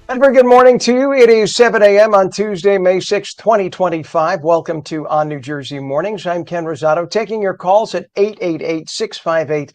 And very good morning to you. It is 7 a.m. on Tuesday, May 6, 2025. Welcome to ONNJ Mornings. I'm Ken Rosato, taking your calls at 888-658-0234.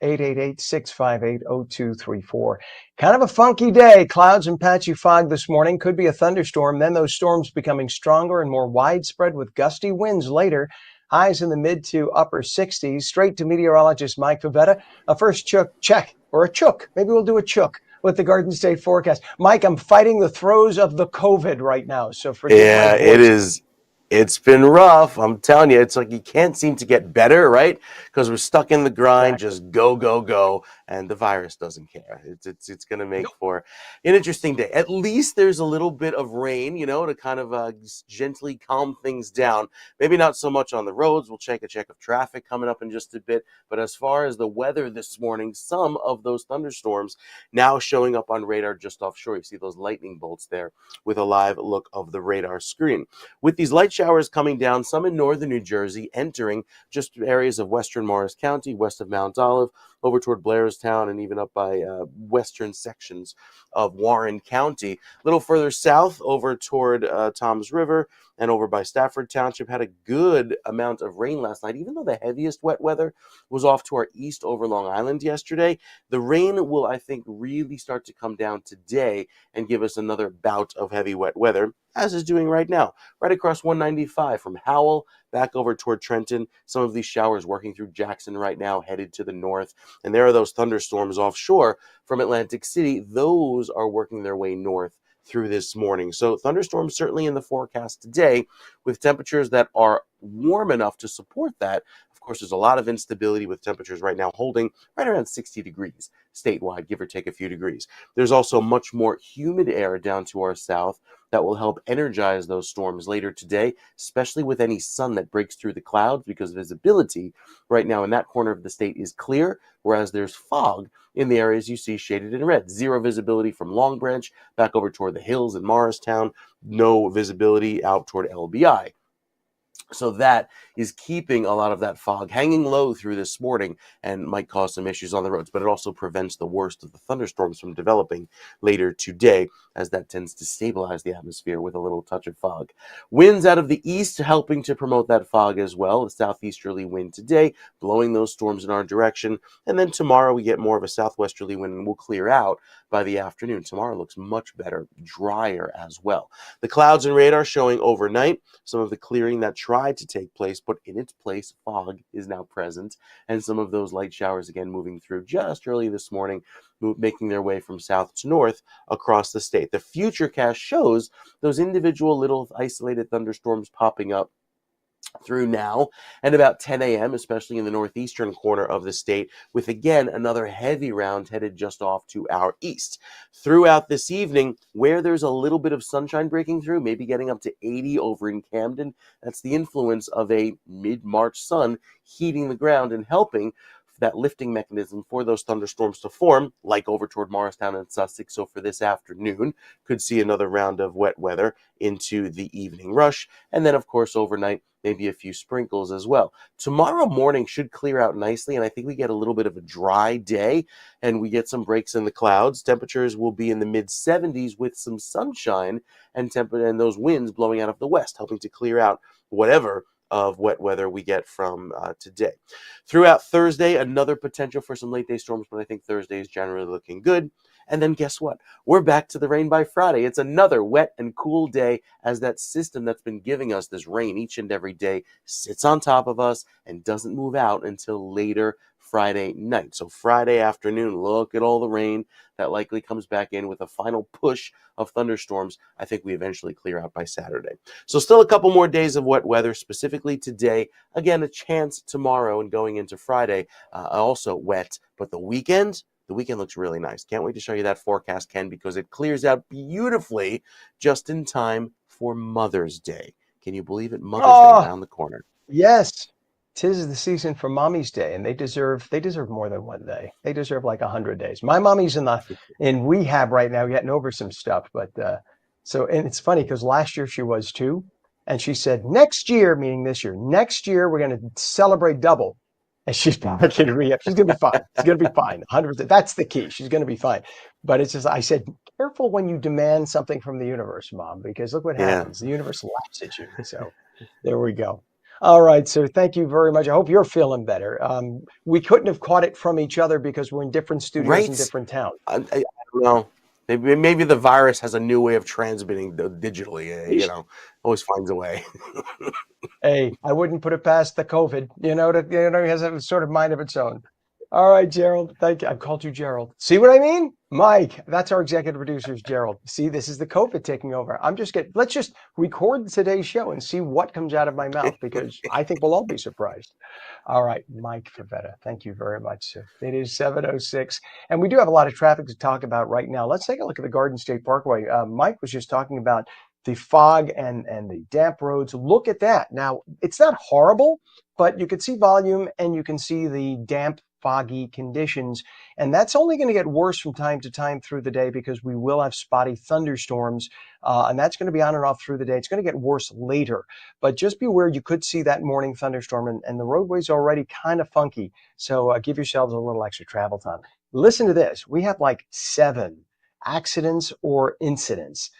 888-658-0234. Kind of a funky day. Clouds and patchy fog this morning. Could be a thunderstorm. Then those storms becoming stronger and more widespread with gusty winds later. Highs in the mid to upper 60s. Straight to meteorologist Mike Favetta. A first check or a chook. Maybe we'll do a chook with the Garden State forecast. Mike, I'm fighting the throes of the COVID right now, so forgive my Yeah, it voice. is. It's been rough. I'm telling you, it's like you can't seem to get better, right? Because we're stuck in the grind, Exactly. just go, go, go, and the virus doesn't care. It's going to make Nope. for an interesting day. At least there's a little bit of rain, to kind of gently calm things down. Maybe not so much on the roads. We'll check a check of traffic coming up in just a bit. But as far as the weather this morning, some of those thunderstorms now showing up on radar just offshore. You see those lightning bolts there with a live look of the radar screen. With these light showers coming down, some in northern New Jersey, entering just areas of western Morris County, west of Mount Olive, over toward Blairstown, and even up by western sections of Warren County. A little further south, over toward Toms River and over by Stafford Township, had a good amount of rain last night. Even though the heaviest wet weather was off to our east over Long Island yesterday, the rain will, I think, really start to come down today and give us another bout of heavy wet weather, as is doing right now, right across 195 from Howell back over toward Trenton. Some of these showers working through Jackson right now, headed to the north. And there are those thunderstorms offshore from Atlantic City. Those are working their way north through this morning. So thunderstorms certainly in the forecast today, with temperatures that are warm enough to support that. Of course, there's a lot of instability with temperatures right now holding right around 60 degrees statewide, give or take a few degrees. There's also much more humid air down to our south that will help energize those storms later today, especially with any sun that breaks through the clouds, because visibility right now in that corner of the state is clear, whereas there's fog in the areas you see shaded in red. Zero visibility from Long Branch back over toward the hills in Morristown. No visibility out toward LBI. So that is keeping a lot of that fog hanging low through this morning and might cause some issues on the roads, but it also prevents the worst of the thunderstorms from developing later today, as that tends to stabilize the atmosphere with a little touch of fog. Winds out of the east helping to promote that fog as well. The southeasterly wind today blowing those storms in our direction. And then tomorrow we get more of a southwesterly wind and we'll clear out by the afternoon. Tomorrow looks much better, drier as well. The clouds and radar showing overnight some of the clearing that tried to take place, but in its place, fog is now present, and some of those light showers again moving through just early this morning, making their way from south to north across the state. The futurecast shows those individual little isolated thunderstorms popping up through now and about 10 a.m., especially in the northeastern corner of the state, with again another heavy round headed just off to our east. Throughout this evening, where there's a little bit of sunshine breaking through, maybe getting up to 80 over in Camden, that's the influence of a mid-March sun heating the ground and helping that lifting mechanism for those thunderstorms to form, like over toward Morristown and Sussex. So for this afternoon, could see another round of wet weather into the evening rush. And then, of course, overnight, maybe a few sprinkles as well. Tomorrow morning should clear out nicely, and I think we get a little bit of a dry day, and we get some breaks in the clouds. Temperatures will be in the mid-70s with some sunshine and those winds blowing out of the west, helping to clear out whatever of wet weather we get from today. Throughout Thursday, another potential for some late day storms, but I think Thursday is generally looking good. And then guess what? We're back to the rain by Friday. It's another wet and cool day, as that system that's been giving us this rain each and every day sits on top of us and doesn't move out until later Friday night. So Friday afternoon, look at all the rain that likely comes back in with a final push of thunderstorms. I think we eventually clear out by Saturday. So still a couple more days of wet weather, specifically today. Again, a chance tomorrow and going into Friday, also wet. But the weekend looks really nice. Can't wait to show you that forecast, Ken, because it clears out beautifully just in time for Mother's Day. Can you believe it? Mother's Day Oh, around the corner. yes. Tis the season for mommy's day, and they deserve more than one day. They deserve like 100 days. My mommy's in rehab right now, getting over some stuff. But and it's funny because last year she was too, and she said next year, meaning this year, next year we're going to celebrate double. And she's back in rehab. She's going to be fine. She's going to be fine. 100%. That's the key. She's going to be fine. But it's just, I said, careful when you demand something from the universe, Mom, because look what Yeah. happens. The universe laughs at you. So there we go. All right. So thank you very much. I hope you're feeling better. We couldn't have caught it from each other because we're in different studios in Right? different towns. I don't know. Maybe the virus has a new way of transmitting digitally. Always finds a way. Hey, I wouldn't put it past the COVID, it has a sort of mind of its own. All right, Gerald. Thank you. I've called you Gerald. See what I mean? Mike, that's our executive producer, is Gerald. See, this is the COVID taking over. Let's just record today's show and see what comes out of my mouth, because I think we'll all be surprised. All right, Mike Favetta, thank you very much, sir. It is 7:06, and we do have a lot of traffic to talk about right now. Let's take a look at the Garden State Parkway. Mike was just talking about the fog and the damp roads. Look at that. Now, it's not horrible, but you can see volume and you can see the damp, foggy conditions. And that's only going to get worse from time to time through the day, because we will have spotty thunderstorms. And that's going to be on and off through the day. It's going to get worse later. But just be aware, you could see that morning thunderstorm, and the roadways are already kind of funky. So give yourselves a little extra travel time. Listen to this. We have like 7 accidents or incidents.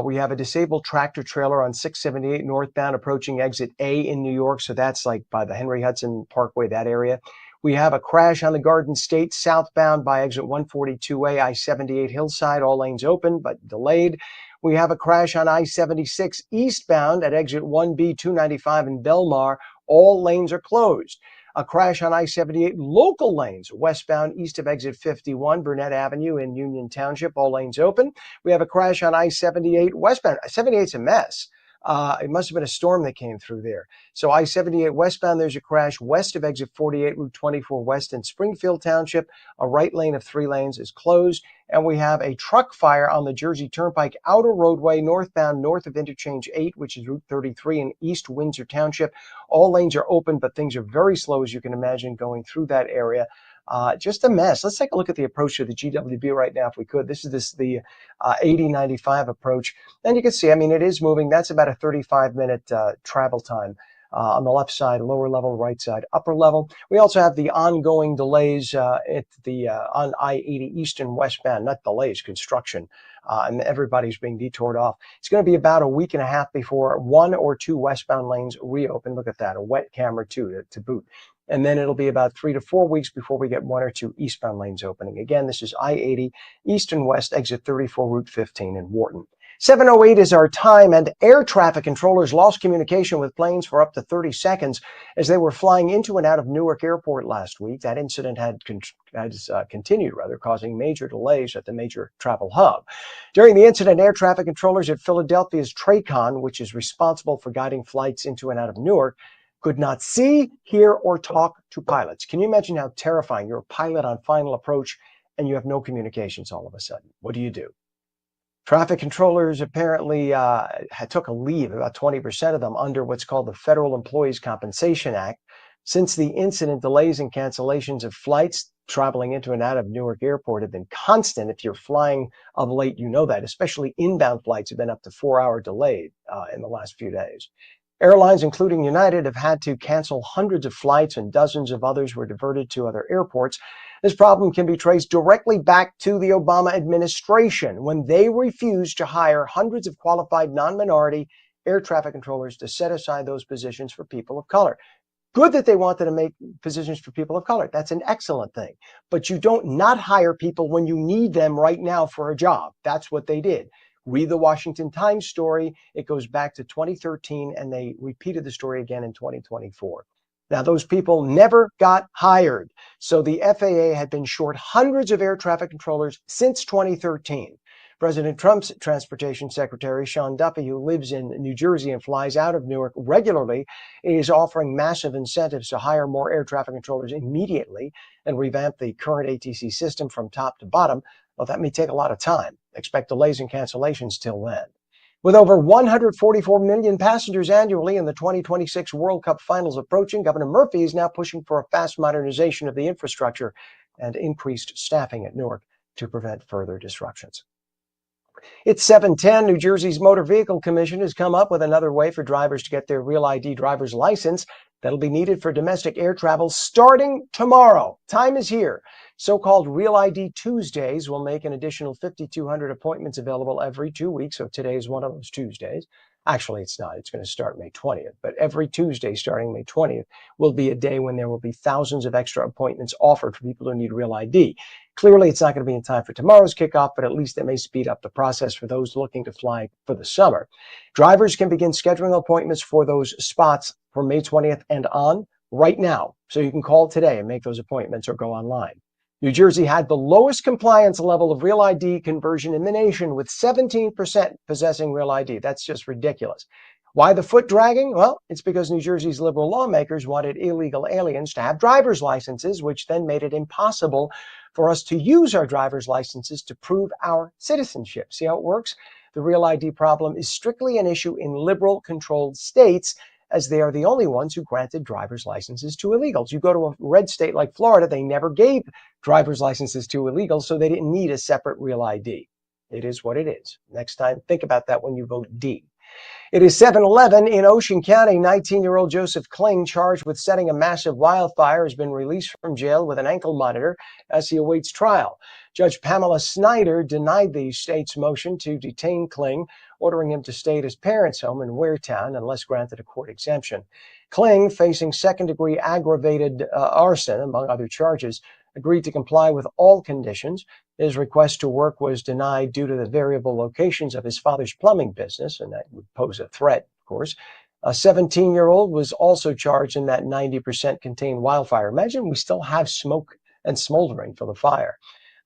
We have a disabled tractor trailer on 678 northbound approaching exit A in New York. So that's like by the Henry Hudson Parkway, that area. We have a crash on the Garden State southbound by exit 142A, I-78 Hillside, all lanes open but delayed. We have a crash on I-76 eastbound at exit 1B 295 in Belmar. All lanes are closed. A crash on I-78 local lanes westbound east of exit 51, Burnett Avenue in Union Township, all lanes open. We have a crash on I-78 westbound. I-78's a mess. It must have been a storm that came through there. So I-78 westbound, there's a crash west of exit 48, Route 24 west in Springfield Township. A right lane of 3 lanes is closed. And we have a truck fire on the Jersey Turnpike outer roadway northbound north of Interchange 8, which is Route 33 in East Windsor Township. All lanes are open, but things are very slow, as you can imagine, going through that area. Just a mess. Let's take a look at the approach to the GWB right now, if we could. This is the 8095 approach. And you can see, it is moving. That's about a 35-minute travel time. On the left side, lower level, right side, upper level. We also have the ongoing delays at the on I-80 east and westbound, not delays, construction, and everybody's being detoured off. It's going to be about a week and a half before 1 or 2 westbound lanes reopen. Look at that, a wet camera too to boot. And then it'll be about 3 to 4 weeks before we get 1 or 2 eastbound lanes opening. Again, this is I-80 east and west, exit 34, Route 15 in Wharton. 7:08 is our time, and air traffic controllers lost communication with planes for up to 30 seconds as they were flying into and out of Newark Airport last week. That incident has continued, causing major delays at the major travel hub. During the incident, air traffic controllers at Philadelphia's TRACON, which is responsible for guiding flights into and out of Newark, could not see, hear, or talk to pilots. Can you imagine how terrifying? You're a pilot on final approach and you have no communications all of a sudden. What do? Traffic controllers apparently took a leave, about 20% of them, under what's called the Federal Employees Compensation Act. Since the incident, delays and cancellations of flights traveling into and out of Newark Airport have been constant. If you're flying of late, you know that, especially inbound flights have been up to 4-hour delayed in the last few days. Airlines, including United, have had to cancel hundreds of flights, and dozens of others were diverted to other airports. This problem can be traced directly back to the Obama administration, when they refused to hire hundreds of qualified non-minority air traffic controllers to set aside those positions for people of color. Good that they wanted to make positions for people of color. That's an excellent thing. But you don't not hire people when you need them right now for a job. That's what they did. Read the Washington Times story. It goes back to 2013, and they repeated the story again in 2024. Now, those people never got hired. So the FAA had been short hundreds of air traffic controllers since 2013. President Trump's transportation secretary, Sean Duffy, who lives in New Jersey and flies out of Newark regularly, is offering massive incentives to hire more air traffic controllers immediately and revamp the current ATC system from top to bottom. Well, that may take a lot of time. Expect delays and cancellations till then. With over 144 million passengers annually in the 2026 World Cup finals approaching, Governor Murphy is now pushing for a fast modernization of the infrastructure and increased staffing at Newark to prevent further disruptions. It's 7:10. New Jersey's Motor Vehicle Commission has come up with another way for drivers to get their Real ID driver's license. that'll be needed for domestic air travel starting tomorrow. Time is here. So-called Real ID Tuesdays will make an additional 5,200 appointments available every 2 weeks. So today is one of those Tuesdays. Actually, it's not. It's going to start May 20th. But every Tuesday starting May 20th will be a day when there will be thousands of extra appointments offered for people who need Real ID. Clearly, it's not going to be in time for tomorrow's kickoff, but at least it may speed up the process for those looking to fly for the summer. Drivers can begin scheduling appointments for those spots for May 20th and on right now. So you can call today and make those appointments or go online. New Jersey had the lowest compliance level of Real ID conversion in the nation, with 17% possessing Real ID. That's just ridiculous. Why the foot dragging? Well, it's because New Jersey's liberal lawmakers wanted illegal aliens to have driver's licenses, which then made it impossible for us to use our driver's licenses to prove our citizenship. See how it works? The Real ID problem is strictly an issue in liberal-controlled states, as they are the only ones who granted driver's licenses to illegals. You go to a red state like Florida, they never gave driver's licenses to illegals, so they didn't need a separate Real ID. It is what it is. Next time, think about that when you vote D. It is 7:11 in Ocean County. 19-year-old Joseph Kling, charged with setting a massive wildfire, has been released from jail with an ankle monitor as he awaits trial. Judge Pamela Snyder denied the state's motion to detain Kling, ordering him to stay at his parents' home in Waretown unless granted a court exemption. Kling, facing second-degree aggravated arson, among other charges, agreed to comply with all conditions. His request to work was denied due to the variable locations of his father's plumbing business, and that would pose a threat, of course. A 17-year-old was also charged in that 90% contained wildfire. Imagine we still have smoke and smoldering for the fire.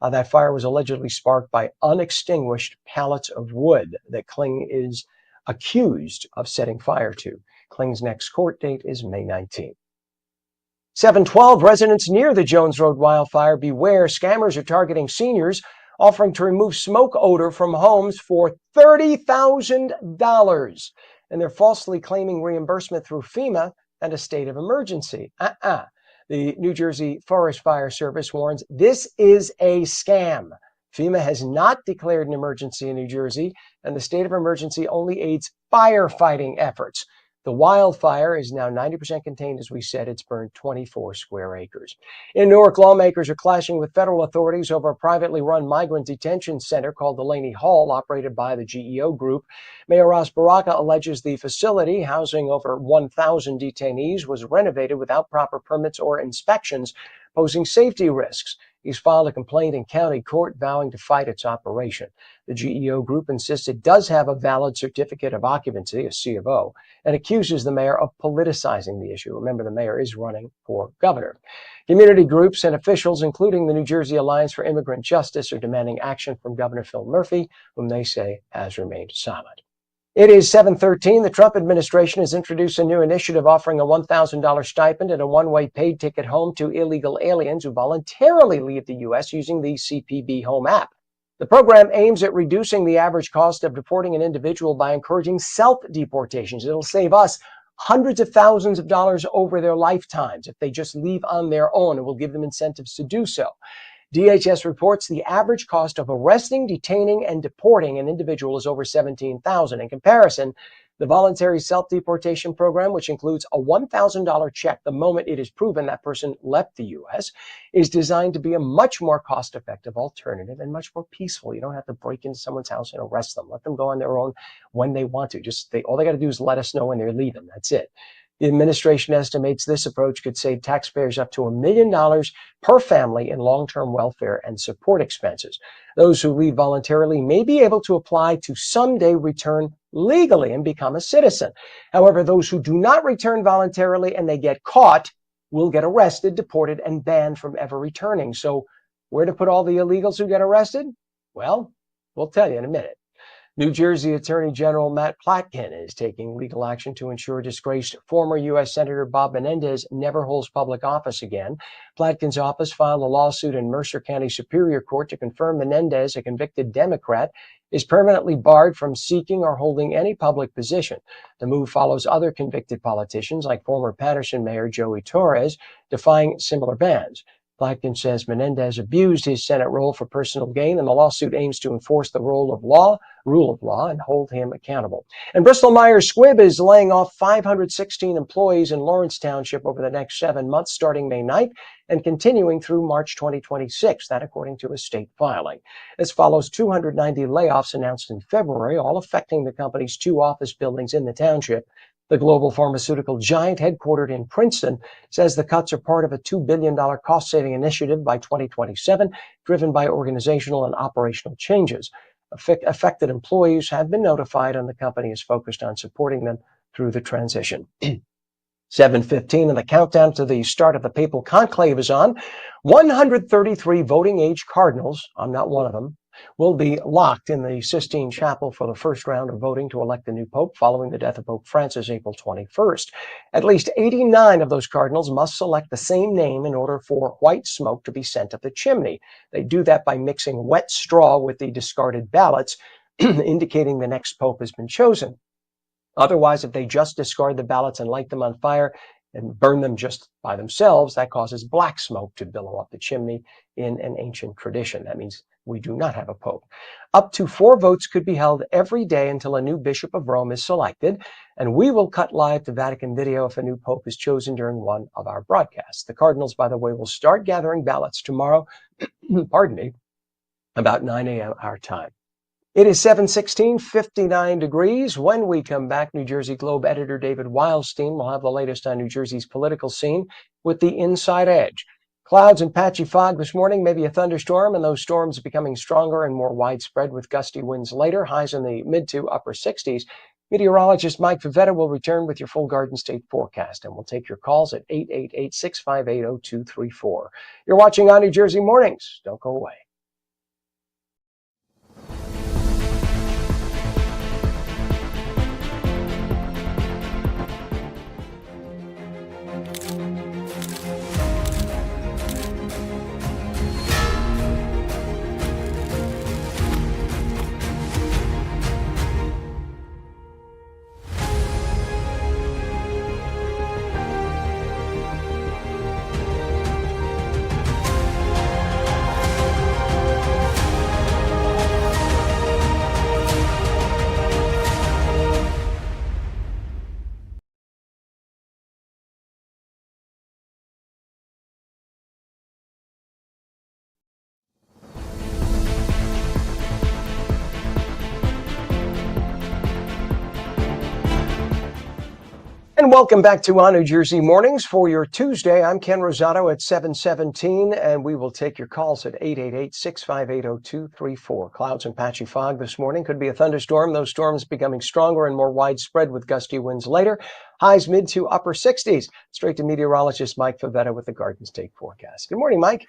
That fire was allegedly sparked by unextinguished pallets of wood that Kling is accused of setting fire to. Kling's next court date is May 19th. 7:12, residents near the Jones Road wildfire beware. Scammers are targeting seniors, offering to remove smoke odor from homes for $30,000. And they're falsely claiming reimbursement through FEMA and a state of emergency. The New Jersey Forest Fire Service warns this is a scam. FEMA has not declared an emergency in New Jersey, and the state of emergency only aids firefighting efforts. The wildfire is now 90% contained. As we said, it's burned 24 square acres. In Newark, lawmakers are clashing with federal authorities over a privately run migrant detention center called Delaney Hall, operated by the GEO Group. Mayor Ross Baraka alleges the facility, housing over 1,000 detainees, was renovated without proper permits or inspections, posing safety risks. He's filed a complaint in county court vowing to fight its operation. The GEO Group insists it does have a valid certificate of occupancy, a C of O, and accuses the mayor of politicizing the issue. Remember, the mayor is running for governor. Community groups and officials, including the New Jersey Alliance for Immigrant Justice, are demanding action from Governor Phil Murphy, whom they say has remained silent. It is 7:13. The Trump administration has introduced a new initiative offering a $1,000 stipend and a one-way paid ticket home to illegal aliens who voluntarily leave the U.S. using the CPB Home app. The program aims at reducing the average cost of deporting an individual by encouraging self-deportations. It'll save us hundreds of thousands of dollars over their lifetimes if they just leave on their own, and will give them incentives to do so. DHS reports the average cost of arresting, detaining, and deporting an individual is over $17,000. In comparison, the voluntary self-deportation program, which includes a $1,000 check the moment it is proven that person left the U.S., is designed to be a much more cost-effective alternative and much more peaceful. You don't have to break into someone's house and arrest them. Let them go on their own when they want to. All they got to do is let us know when they're leaving. That's it. The administration estimates this approach could save taxpayers up to $1 million per family in long-term welfare and support expenses. Those who leave voluntarily may be able to apply to someday return legally and become a citizen. However, those who do not return voluntarily and they get caught will get arrested, deported, and banned from ever returning. So where to put all the illegals who get arrested? Well, we'll tell you in a minute. New Jersey Attorney General Matt Platkin is taking legal action to ensure disgraced former U.S. Senator Bob Menendez never holds public office again. Platkin's office filed a lawsuit in Mercer County Superior Court to confirm Menendez, a convicted Democrat, is permanently barred from seeking or holding any public position. The move follows other convicted politicians like former Patterson Mayor Joey Torres defying similar bans. Blackton says Menendez abused his Senate role for personal gain, and the lawsuit aims to enforce the rule of law, and hold him accountable. And Bristol-Myers Squibb is laying off 516 employees in Lawrence Township over the next 7 months, starting May 9th and continuing through March 2026. That according to a state filing. This follows 290 layoffs announced in February, all affecting the company's 2 office buildings in the township. The global pharmaceutical giant, headquartered in Princeton, says the cuts are part of a $2 billion cost-saving initiative by 2027, driven by organizational and operational changes. Affected employees have been notified, and the company is focused on supporting them through the transition. 7:15, and the countdown to the start of the papal conclave is on. 133 voting-age cardinals, I'm not one of them, will be locked in the Sistine Chapel for the first round of voting to elect the new pope following the death of Pope Francis April 21st. At least 89 of those cardinals must select the same name in order for white smoke to be sent up the chimney. They do that by mixing wet straw with the discarded ballots, indicating the next pope has been chosen. Otherwise, if they just discard the ballots and light them on fire and burn them just by themselves, that causes black smoke to billow up the chimney in an ancient tradition. That means we do not have a pope. Up to 4 votes could be held every day until a new Bishop of Rome is selected, and we will cut live to Vatican video if a new pope is chosen during one of our broadcasts. The cardinals, by the way, will start gathering ballots tomorrow, about 9 a.m. our time. It is 7:16, 59 degrees. When we come back, New Jersey Globe editor David Wildstein will have the latest on New Jersey's political scene with the Inside Edge. Clouds and patchy fog this morning, maybe a thunderstorm, and those storms becoming stronger and more widespread with gusty winds later, highs in the mid to upper 60s. Meteorologist Mike Favetta will return with your full Garden State forecast, and we'll take your calls at 888-658-0234. You're watching On New Jersey Mornings. Don't go away. And welcome back to On New Jersey Mornings for your Tuesday. I'm Ken Rosato at 7:17, and we will take your calls at 888-658-0234. Clouds and patchy fog this morning. Could be a thunderstorm. Those storms becoming stronger and more widespread with gusty winds later. Highs mid to upper 60s. Straight to meteorologist Mike Favetta with the Garden State forecast. Good morning, Mike.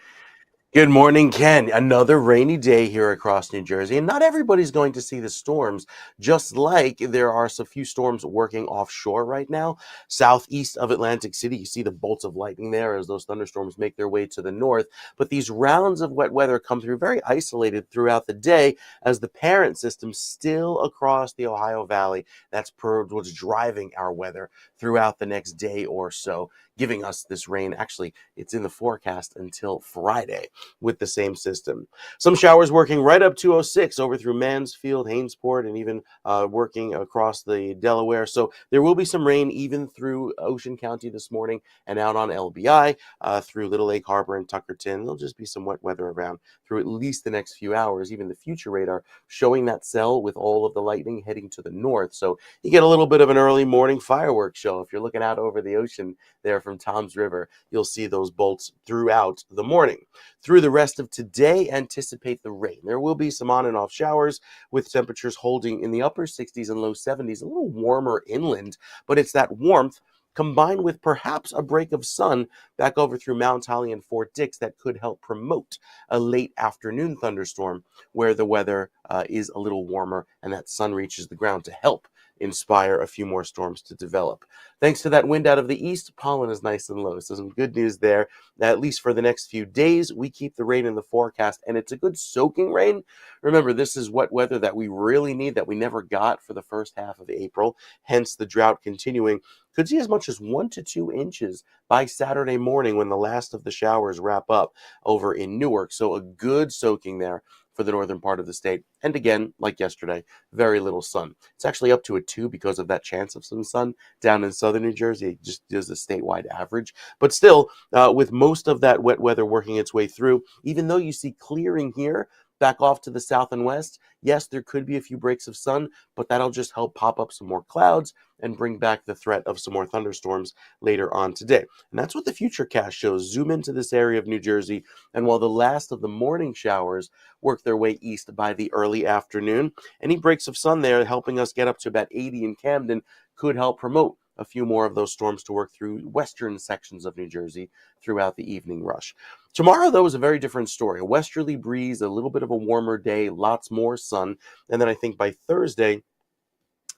Good morning, Ken. Another rainy day here across New Jersey, and not everybody's going to see the storms, just like there are a few storms working offshore right now. Southeast of Atlantic City, you see the bolts of lightning there as those thunderstorms make their way to the north. But these rounds of wet weather come through very isolated throughout the day as the parent system still across the Ohio Valley. That's what's driving our weather throughout the next day or so, giving us this rain. Actually, it's in the forecast until Friday with the same system. Some showers working right up 206 over through Mansfield, Hainesport, and even working across the Delaware. So there will be some rain even through Ocean County this morning and out on LBI through Little Lake Harbor and Tuckerton. There'll just be some wet weather around through at least the next few hours. Even the future radar showing that cell with all of the lightning heading to the north. So you get a little bit of an early morning fireworks show. If you're looking out over the ocean there from Toms River, you'll see those bolts throughout the morning. Through the rest of today, anticipate the rain. There will be some on and off showers with temperatures holding in the upper 60s and low 70s, a little warmer inland, but it's that warmth combined with perhaps a break of sun back over through Mount Holly and Fort Dix that could help promote a late afternoon thunderstorm where the weather is a little warmer and that sun reaches the ground to help inspire a few more storms to develop. Thanks to that wind out of the east, pollen is nice and low. So some good news there. At least for the next few days, we keep the rain in the forecast, and it's a good soaking rain. Remember, this is wet weather that we really need, that we never got for the first half of April, hence the drought continuing. Could see as much as 1 to 2 inches by Saturday morning when the last of the showers wrap up over in Newark. So a good soaking there for the northern part of the state. And again, like yesterday, very little sun. It's actually up to a 2 because of that chance of some sun down in southern New Jersey. It just is a statewide average. But still, with most of that wet weather working its way through, even though you see clearing here, back off to the south and west, yes, there could be a few breaks of sun, but that'll just help pop up some more clouds and bring back the threat of some more thunderstorms later on today. And that's what the Futurecast shows. Zoom into this area of New Jersey, and while the last of the morning showers work their way east by the early afternoon, any breaks of sun there helping us get up to about 80 in Camden could help promote a few more of those storms to work through western sections of New Jersey throughout the evening rush. Tomorrow, though, is a very different story. A westerly breeze, a little bit of a warmer day, lots more sun. And then I think by Thursday,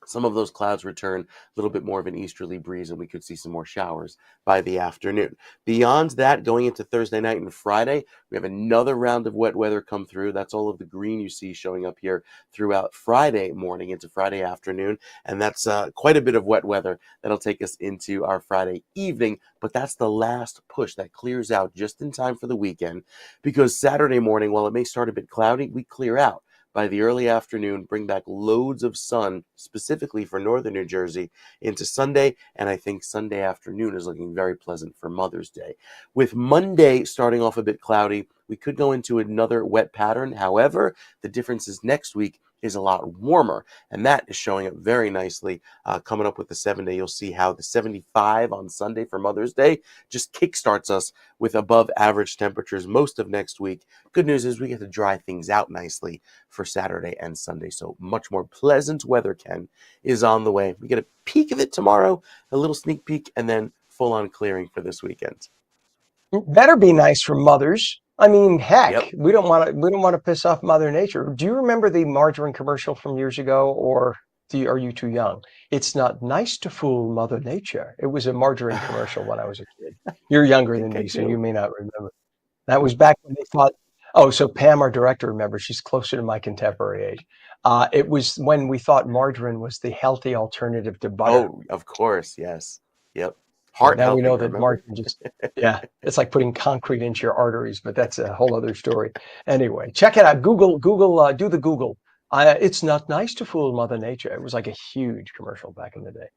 some of those clouds return, a little bit more of an easterly breeze, and we could see some more showers by the afternoon. Beyond that, going into Thursday night and Friday, we have another round of wet weather come through. That's all of the green you see showing up here throughout Friday morning into Friday afternoon, and that's quite a bit of wet weather that'll take us into our Friday evening, but that's the last push that clears out just in time for the weekend, because Saturday morning, while it may start a bit cloudy, we clear out by the early afternoon, bring back loads of sun, specifically for northern New Jersey, into Sunday, and I think Sunday afternoon is looking very pleasant for Mother's Day. With Monday starting off a bit cloudy, we could go into another wet pattern. However, the difference is next week is a lot warmer, and that is showing up very nicely. Coming up with the 7-day, you'll see how the 75 on Sunday for Mother's Day just kickstarts us with above average temperatures most of next week. Good news is we get to dry things out nicely for Saturday and Sunday, so much more pleasant weather, Ken, is on the way. We get a peek of it tomorrow, a little sneak peek, and then full-on clearing for this weekend. Better be nice for mothers. I mean, heck, Yep. we don't want to piss off Mother Nature. Do you remember the margarine commercial from years ago, or are you too young? It's not nice to fool Mother Nature. It was a margarine commercial when I was a kid. You're I younger than think I me, so you do. may not remember. That was back when they thought, oh, so Pam, our director, remembers. She's closer to my contemporary age. It was when we thought margarine was the healthy alternative to butter. Oh, of course, yes. Yep. Yeah, Heart now we know healthy, that remember? margarine just, yeah, it's like putting concrete into your arteries, but that's a whole other story. Anyway, check it out. Google, do the Google. It's not nice to fool Mother Nature. It was like a huge commercial back in the day.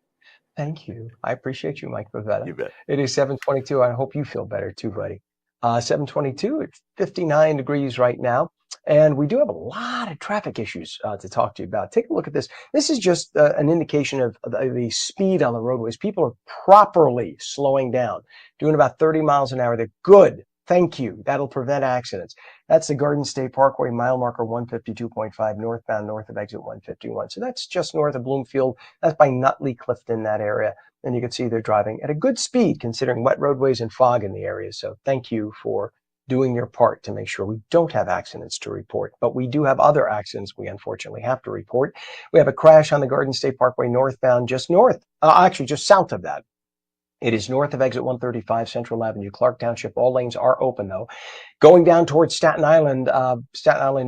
Thank you. I appreciate you, Mike Favetta. You bet. It is 7:22. I hope you feel better too, buddy. 7:22. It's 59 degrees right now, and we do have a lot of traffic issues to talk to you about. Take a look at this. This is just an indication of the speed on the roadways. People are properly slowing down, doing about 30 miles an hour. They're good. Thank you. That'll prevent accidents. That's the Garden State Parkway, mile marker 152.5, northbound, north of exit 151. So that's just north of Bloomfield. That's by Nutley, Clifton, that area. And you can see they're driving at a good speed considering wet roadways and fog in the area. So thank you for doing your part to make sure we don't have accidents to report. But we do have other accidents we unfortunately have to report. We have a crash on the Garden State Parkway northbound, just north, actually just south of that. It is north of exit 135, Central Avenue, Clark Township. All lanes are open, though. Going down towards Staten Island,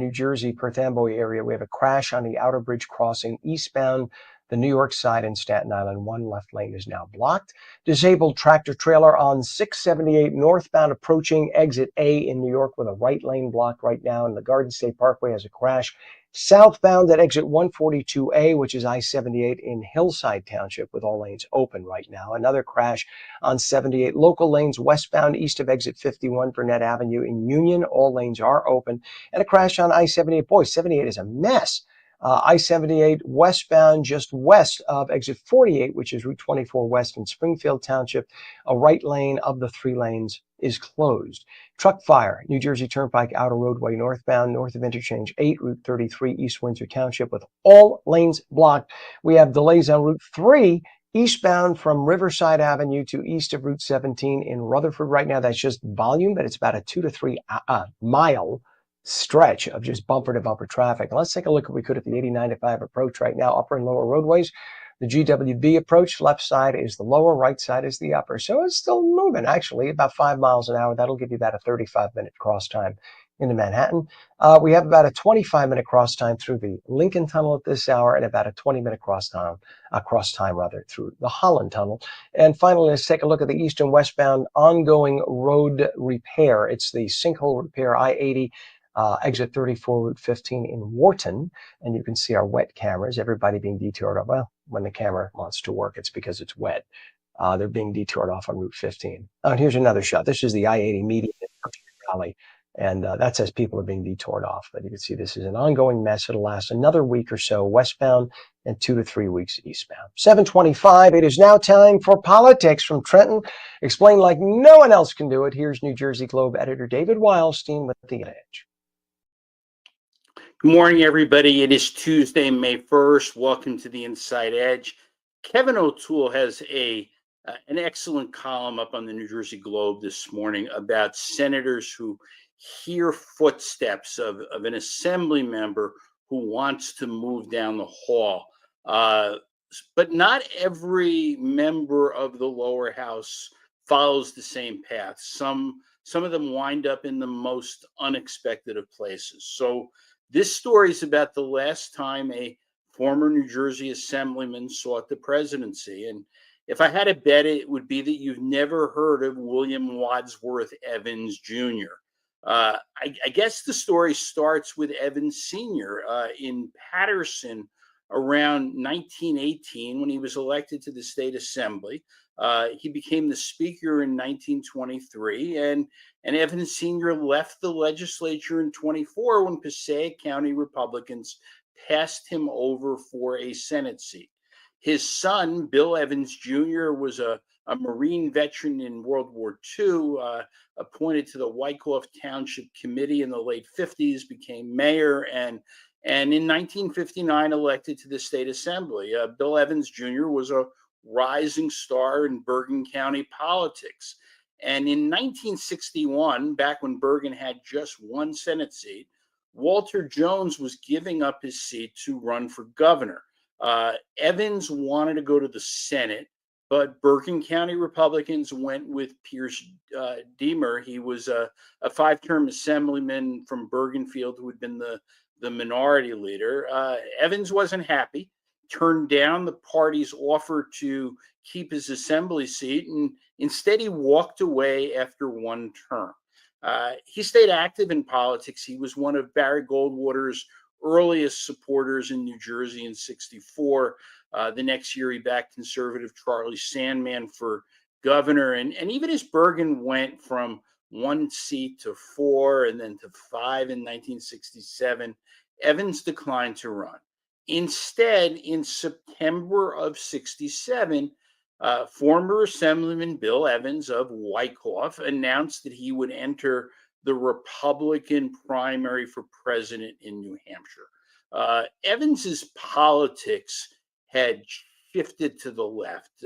New Jersey, Perth Amboy area, we have a crash on the Outer Bridge crossing eastbound the New York side in Staten Island. One left lane is now blocked. Disabled tractor trailer on 678 northbound approaching exit A in New York with a right lane blocked right now. And the Garden State Parkway has a crash southbound at exit 142A, which is I-78 in Hillside Township, with all lanes open right now. Another crash on 78 local lanes westbound east of exit 51 Burnett Avenue in Union. All lanes are open. And a crash on I-78. Boy, 78 is a mess. I-78 westbound just west of exit 48, which is Route 24 west in Springfield Township. A right lane of the 3 lanes is closed. Truck fire, New Jersey Turnpike Outer Roadway northbound, north of Interchange 8, Route 33 East Windsor Township, with all lanes blocked. We have delays on Route 3 eastbound from Riverside Avenue to east of Route 17 in Rutherford right now. That's just volume, but it's about a 2 to 3 mile stretch of just bumper to bumper traffic. And let's take a look if we could at the 80-95 approach right now, upper and lower roadways. The GWB approach, left side is the lower, right side is the upper. So it's still moving, actually, about 5 miles an hour. That'll give you about a 35-minute cross time into Manhattan. We have about a 25-minute cross time through the Lincoln Tunnel at this hour and about a 20-minute cross time through the Holland Tunnel. And finally, let's take a look at the east and westbound ongoing road repair. It's the sinkhole repair, I-80, exit 34, Route 15 in Wharton. And you can see our wet cameras, everybody being detoured. Well, when the camera wants to work, it's because it's wet. They're being detoured off on Route 15. And here's another shot. This is the I-80 median Valley. And that says people are being detoured off. But you can see this is an ongoing mess. It'll last another week or so westbound and 2 to 3 weeks eastbound. 7:25. It is now time for politics from Trenton. Explained like no one else can do it. Here's New Jersey Globe editor David Wildstein with the edge. Good morning, everybody. It is Tuesday, May 1st. Welcome to the Inside Edge. Kevin O'Toole has an excellent column up on the New Jersey Globe this morning about senators who hear footsteps of an assembly member who wants to move down the hall. But not every member of the lower house follows the same path. Some of them wind up in the most unexpected of places. So this story is about the last time a former New Jersey assemblyman sought the presidency. And if I had to bet, it would be that you've never heard of William Wadsworth Evans Jr. I guess the story starts with Evans Sr. In Paterson around 1918 when he was elected to the state assembly. He became the speaker in 1923, and Evans Sr. left the legislature in 24 when Passaic County Republicans passed him over for a Senate seat. His son, Bill Evans Jr., was a Marine veteran in World War II, appointed to the Wyckoff Township Committee in the late 50s, became mayor, and in 1959 elected to the state assembly. Bill Evans Jr. was a rising star in Bergen County politics. And in 1961, back when Bergen had just one Senate seat, Walter Jones was giving up his seat to run for governor. Evans wanted to go to the Senate, but Bergen County Republicans went with Pierce Deemer. He was a five-term assemblyman from Bergenfield who had been the minority leader. Evans wasn't happy, turned down the party's offer to keep his assembly seat, and instead he walked away after one term. He stayed active in politics. He was one of Barry Goldwater's earliest supporters in New Jersey in '64. The next year, he backed conservative Charlie Sandman for governor. And even as Bergen went from one seat to 4 and then to 5 in 1967, Evans declined to run. Instead, in September of '67, former Assemblyman Bill Evans of Wyckoff announced that he would enter the Republican primary for president in New Hampshire. Evans's politics had shifted to the left.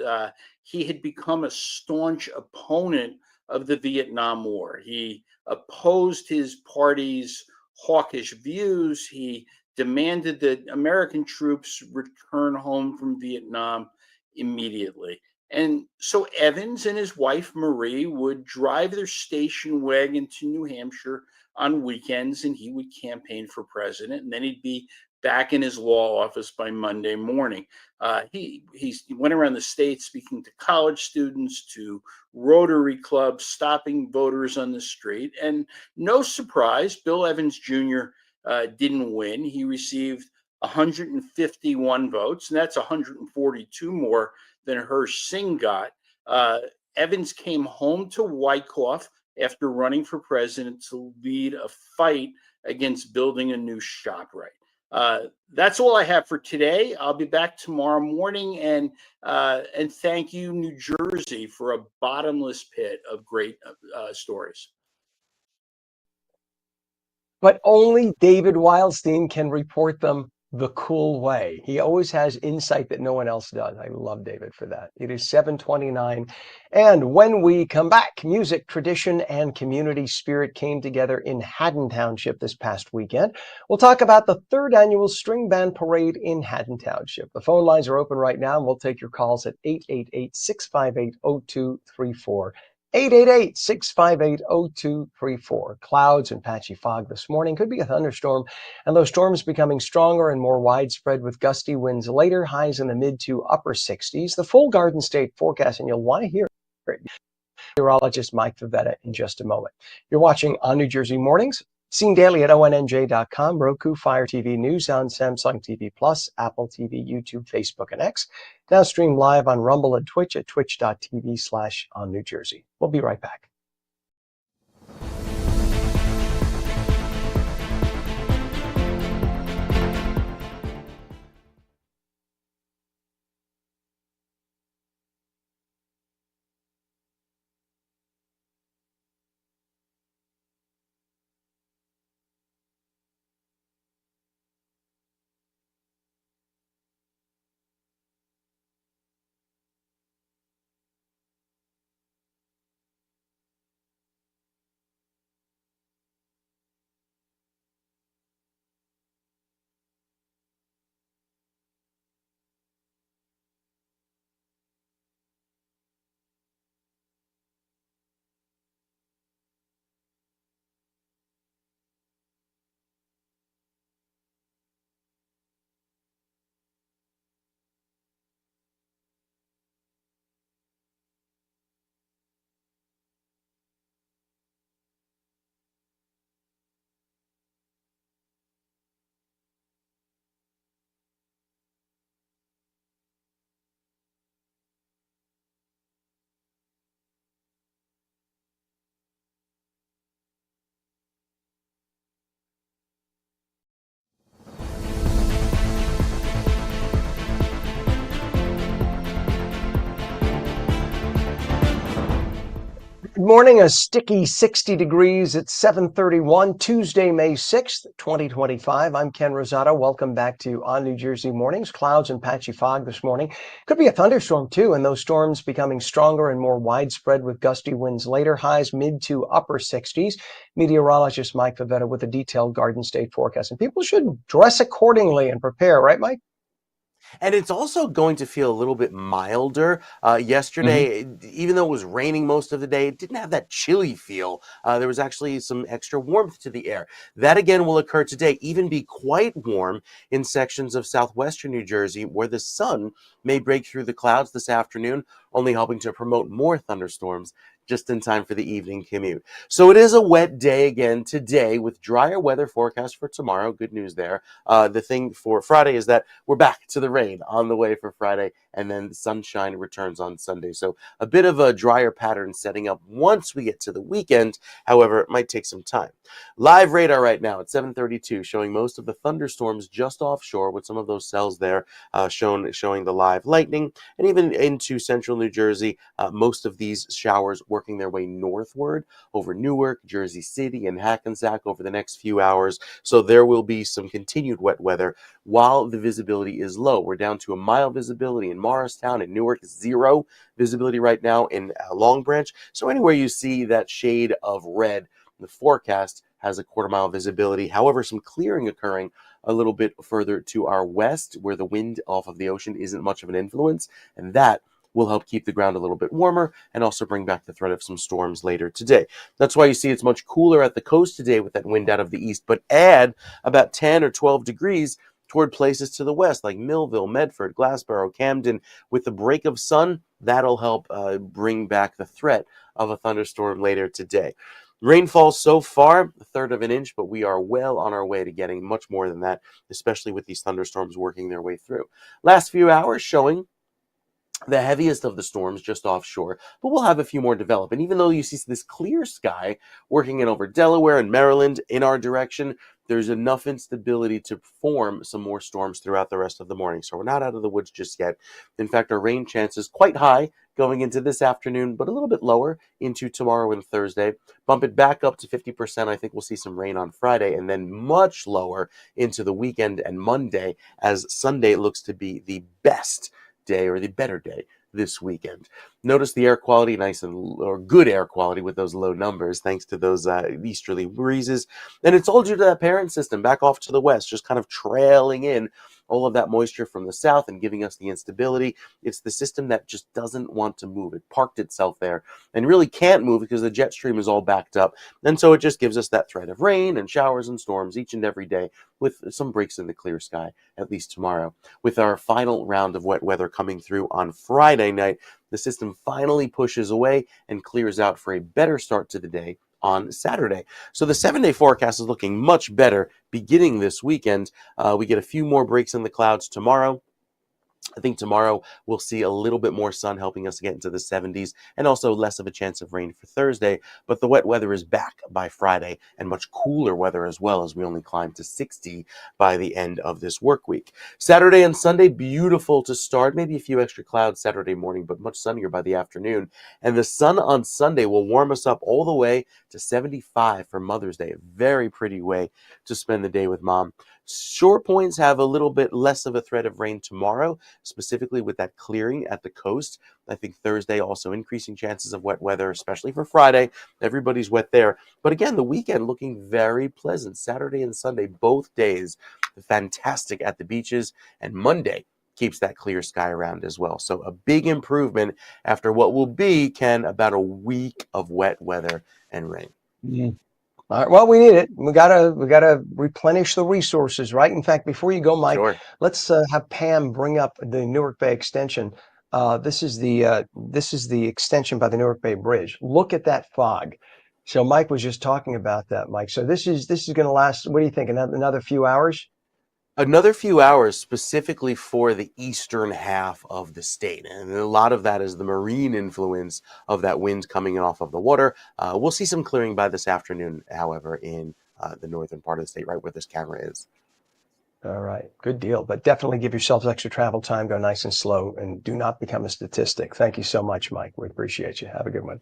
He had become a staunch opponent of the Vietnam War. He opposed his party's hawkish views. He demanded that American troops return home from Vietnam immediately. And so Evans and his wife, Marie, would drive their station wagon to New Hampshire on weekends, and he would campaign for president. And then he'd be back in his law office by Monday morning. He went around the state speaking to college students, to Rotary clubs, stopping voters on the street. And no surprise, Bill Evans Jr. Didn't win. He received 151 votes, and that's 142 more than Hirsch Singh got. Evans came home to Wyckoff after running for president to lead a fight against building a new ShopRite. That's all I have for today. I'll be back tomorrow morning, and thank you, New Jersey, for a bottomless pit of great stories. But only David Wildstein can report them the cool way. He always has insight that no one else does. I love David for that. It is 7:29. And when we come back, music, tradition, and community spirit came together in Haddon Township this past weekend. We'll talk about the third annual String Band Parade in Haddon Township. The phone lines are open right now, and we'll take your calls at 888-658-0234. 888-658-0234. Clouds and patchy fog this morning. Could be a thunderstorm, and those storms becoming stronger and more widespread with gusty winds later, highs in the mid to upper 60s. The full Garden State forecast, and you'll want to hear it. Meteorologist Mike Favetta in just a moment. You're watching On New Jersey Mornings, seen daily at ONNJ.com, Roku, Fire TV News on Samsung TV Plus, Apple TV, YouTube, Facebook, and X. Now stream live on Rumble and Twitch at twitch.tv/OnNewJersey. We'll be right back. Good morning, a sticky 60 degrees at 7:31, Tuesday, May 6th, 2025. I'm Ken Rosato. Welcome back to On New Jersey Mornings. Clouds and patchy fog this morning. Could be a thunderstorm too, and those storms becoming stronger and more widespread with gusty winds later, highs mid to upper 60s. Meteorologist Mike Favetta with a detailed Garden State forecast. And people should dress accordingly and prepare, right, Mike? And it's also going to feel a little bit milder. Yesterday, even though it was raining most of the day, it didn't have that chilly feel. There was actually some extra warmth to the air. That again will occur today, even be quite warm in sections of southwestern New Jersey where the sun may break through the clouds this afternoon, only helping to promote more thunderstorms just in time for the evening commute. So it is a wet day again today with drier weather forecast for tomorrow. Good news there. The thing for Friday is that we're back to the rain on the way for Friday, and then the sunshine returns on Sunday. So a bit of a drier pattern setting up once we get to the weekend. However, it might take some time. Live radar right now at 7:32 showing most of the thunderstorms just offshore with some of those cells there showing the live lightning, and even into central New Jersey, most of these showers working their way northward over Newark, Jersey City, and Hackensack over the next few hours. So there will be some continued wet weather while the visibility is low. We're down to a mile visibility in Morristown and Newark, 0 visibility right now in Long Branch. So anywhere you see that shade of red, the forecast has a quarter-mile visibility. However, some clearing occurring a little bit further to our west where the wind off of the ocean isn't much of an influence, and that will help keep the ground a little bit warmer and also bring back the threat of some storms later today. That's why you see it's much cooler at the coast today with that wind out of the east, but add about 10 or 12 degrees toward places to the west like Millville, Medford, Glassboro, Camden. With the break of sun, that'll help bring back the threat of a thunderstorm later today. Rainfall so far, a third of an inch, but we are well on our way to getting much more than that, especially with these thunderstorms working their way through. Last few hours showing the heaviest of the storms just offshore, but we'll have a few more develop. And even though you see this clear sky working in over Delaware and Maryland in our direction, there's enough instability to form some more storms throughout the rest of the morning. So we're not out of the woods just yet. In fact, our rain chances quite high going into this afternoon, but a little bit lower into tomorrow and Thursday. Bump it back up to 50%. I think we'll see some rain on Friday, and then much lower into the weekend and Monday, as Sunday looks to be the best day, or the better day, this weekend. Notice the air quality, nice or good air quality with those low numbers, thanks to those easterly breezes. And it's all due to that parent system back off to the west, just kind of trailing in all of that moisture from the south and giving us the instability. It's the system that just doesn't want to move. It parked itself there and really can't move because the jet stream is all backed up. And so it just gives us that threat of rain and showers and storms each and every day, with some breaks in the clear sky, at least tomorrow. With our final round of wet weather coming through on Friday night, the system finally pushes away and clears out for a better start to the day on Saturday. So the 7-day forecast is looking much better beginning this weekend. We get a few more breaks in the clouds tomorrow. I think tomorrow we'll see a little bit more sun helping us get into the 70s, and also less of a chance of rain for Thursday. But the wet weather is back by Friday, and much cooler weather as well, as we only climb to 60 by the end of this work week. Saturday and Sunday, beautiful to start. Maybe a few extra clouds Saturday morning, but much sunnier by the afternoon. And the sun on Sunday will warm us up all the way to 75 for Mother's Day. A very pretty way to spend the day with mom. Shore points have a little bit less of a threat of rain tomorrow, specifically with that clearing at the coast. I think Thursday also increasing chances of wet weather, especially for Friday. Everybody's wet there. But again, the weekend looking very pleasant. Saturday and Sunday, both days, fantastic at the beaches. And Monday keeps that clear sky around as well. So a big improvement after what will be, Ken, about a week of wet weather and rain. Mm. All right, well, we need it. We gotta replenish the resources, right? In fact, before you go, Mike, Sure. let's have Pam bring up the Newark Bay extension. This is the extension by the Newark Bay Bridge. Look at that fog. So Mike was just talking about that, Mike. So this is going to last. What do you think? Another few hours? Another few hours, specifically for the eastern half of the state. And a lot of that is the marine influence of that wind coming off of the water. We'll see some clearing by this afternoon, however, in the northern part of the state, right where this camera is. All right, good deal. But definitely give yourselves extra travel time. Go nice and slow, and do not become a statistic. Thank you so much, Mike. We appreciate you. Have a good one.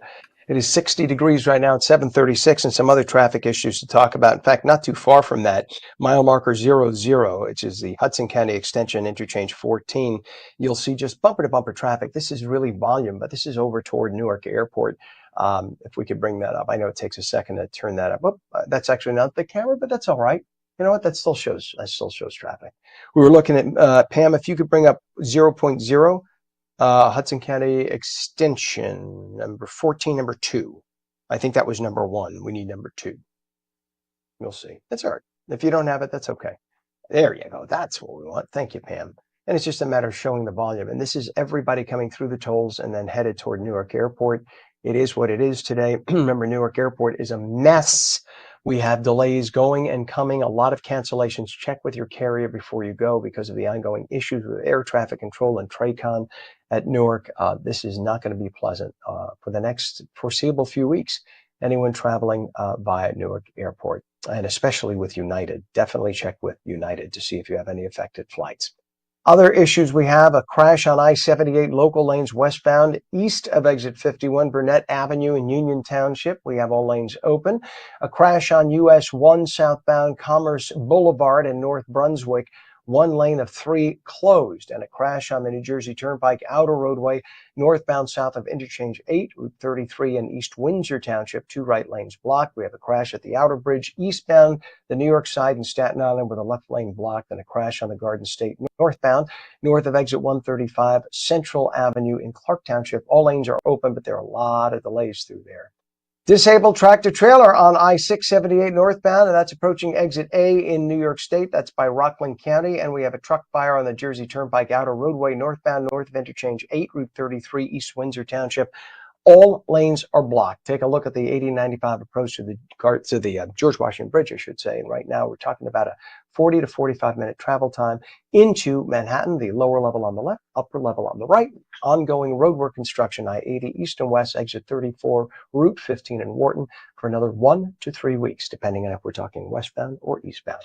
It is 60 degrees right now at 7:36, and some other traffic issues to talk about. In fact, not too far from that, mile marker 00, which is the Hudson County Extension interchange 14. You'll see just bumper to bumper traffic. This is really volume, but this is over toward Newark Airport. If we could bring that up, I know it takes a second to turn that up. Oh, that's actually not the camera, but that's all right. You know what? That still shows traffic. We were looking at Pam. If you could bring up 0.0. Hudson County Extension, number 14, number 2. I think that was number 1. We need number 2. You'll see. That's all right. If you don't have it, that's okay. There you go. That's what we want. Thank you, Pam. And it's just a matter of showing the volume. And this is everybody coming through the tolls and then headed toward Newark Airport. It is what it is today. Remember, Newark Airport is a mess. We have delays going and coming, a lot of cancellations. Check with your carrier before you go because of the ongoing issues with air traffic control and TRACON at Newark. This is not going to be pleasant for the next foreseeable few weeks. Anyone traveling via Newark Airport, and especially with United, definitely check with United to see if you have any affected flights. Other issues we have: a crash on I-78 local lanes westbound east of exit 51, Burnett Avenue in Union Township. We have all lanes open. A crash on US 1 southbound Commerce Boulevard in North Brunswick. 1 lane of 3 closed. And a crash on the New Jersey Turnpike outer roadway northbound south of Interchange 8, Route 33 in East Windsor Township. 2 right lanes blocked. We have a crash at the outer bridge eastbound the New York side in Staten Island with a left lane blocked, and a crash on the Garden State northbound north of exit 135 Central Avenue in Clark Township. All lanes are open, but there are a lot of delays through there. Disabled tractor trailer on I-678 northbound, and that's approaching exit A in New York State. That's by Rockland County. And we have a truck fire on the Jersey Turnpike outer roadway northbound north of Interchange 8, Route 33 East Windsor Township. All lanes are blocked. Take a look at the 8095 approach to the George Washington Bridge, I should say. And right now we're talking about a 40 to 45-minute travel time into Manhattan, the lower level on the left, upper level on the right. Ongoing roadwork construction, I-80 east and west, exit 34, Route 15 in Wharton for another 1 to 3 weeks, depending on if we're talking westbound or eastbound.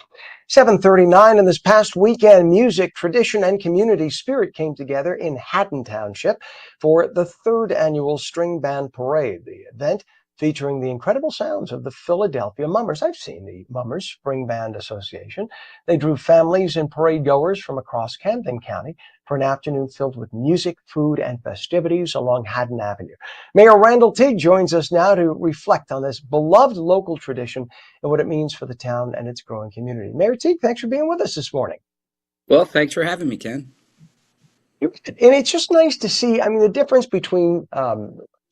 7:39, and this past weekend, music, tradition, and community spirit came together in Haddon Township for the 3rd annual String Band Parade. The event featuring the incredible sounds of the Philadelphia Mummers. I've seen the Mummers Spring Band Association. They drew families and parade goers from across Camden County for an afternoon filled with music, food, and festivities along Haddon Avenue. Mayor Randall Teague joins us now to reflect on this beloved local tradition and what it means for the town and its growing community. Mayor Teague, thanks for being with us this morning. Well, thanks for having me, Ken. And it's just nice to see, I mean, the difference between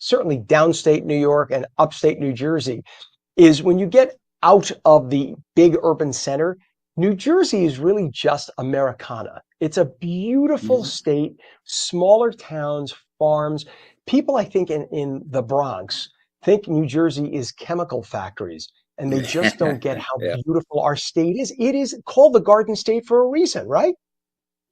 certainly downstate New York and upstate New Jersey is when you get out of the big urban center, New Jersey is really just Americana. It's a beautiful state, smaller towns, farms. People, I think, in the Bronx think New Jersey is chemical factories, and they just don't get how Yeah. beautiful our state is. It is called the Garden State for a reason, right?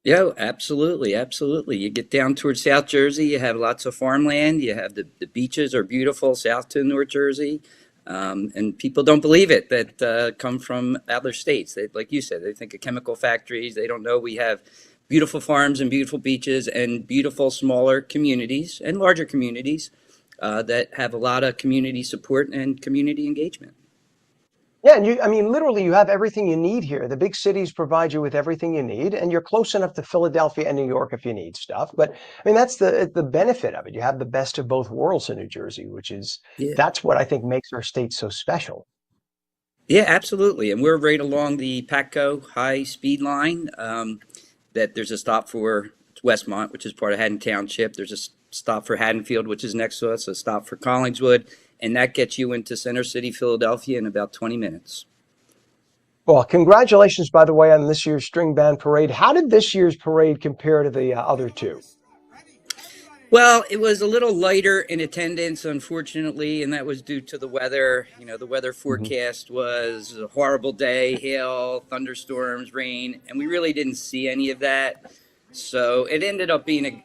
Yeah, absolutely. Absolutely. You get down towards South Jersey, you have lots of farmland. You have the beaches are beautiful south to North Jersey. And people don't believe it that come from other states. They, like you said, they think of chemical factories. They don't know we have beautiful farms and beautiful beaches and beautiful smaller communities and larger communities that have a lot of community support and community engagement. Yeah, and I mean, literally, you have everything you need here. The big cities provide you with everything you need, and you're close enough to Philadelphia and New York if you need stuff. But I mean, that's the benefit of it. You have the best of both worlds in New Jersey, which is Yeah. that's what I think makes our state so special. Yeah, absolutely. And we're right along the Patco high speed line. That there's a stop for Westmont, which is part of Haddon Township. There's a stop for Haddonfield, which is next to us, a stop for Collingswood, and that gets you into Center City, Philadelphia in about 20 minutes. Well, congratulations, by the way, on this year's String Band Parade. How did this year's parade compare to the other two? Well, it was a little lighter in attendance, unfortunately, and that was due to the weather. You know, the weather forecast was a horrible day, hail, thunderstorms, rain, and we really didn't see any of that. So it ended up being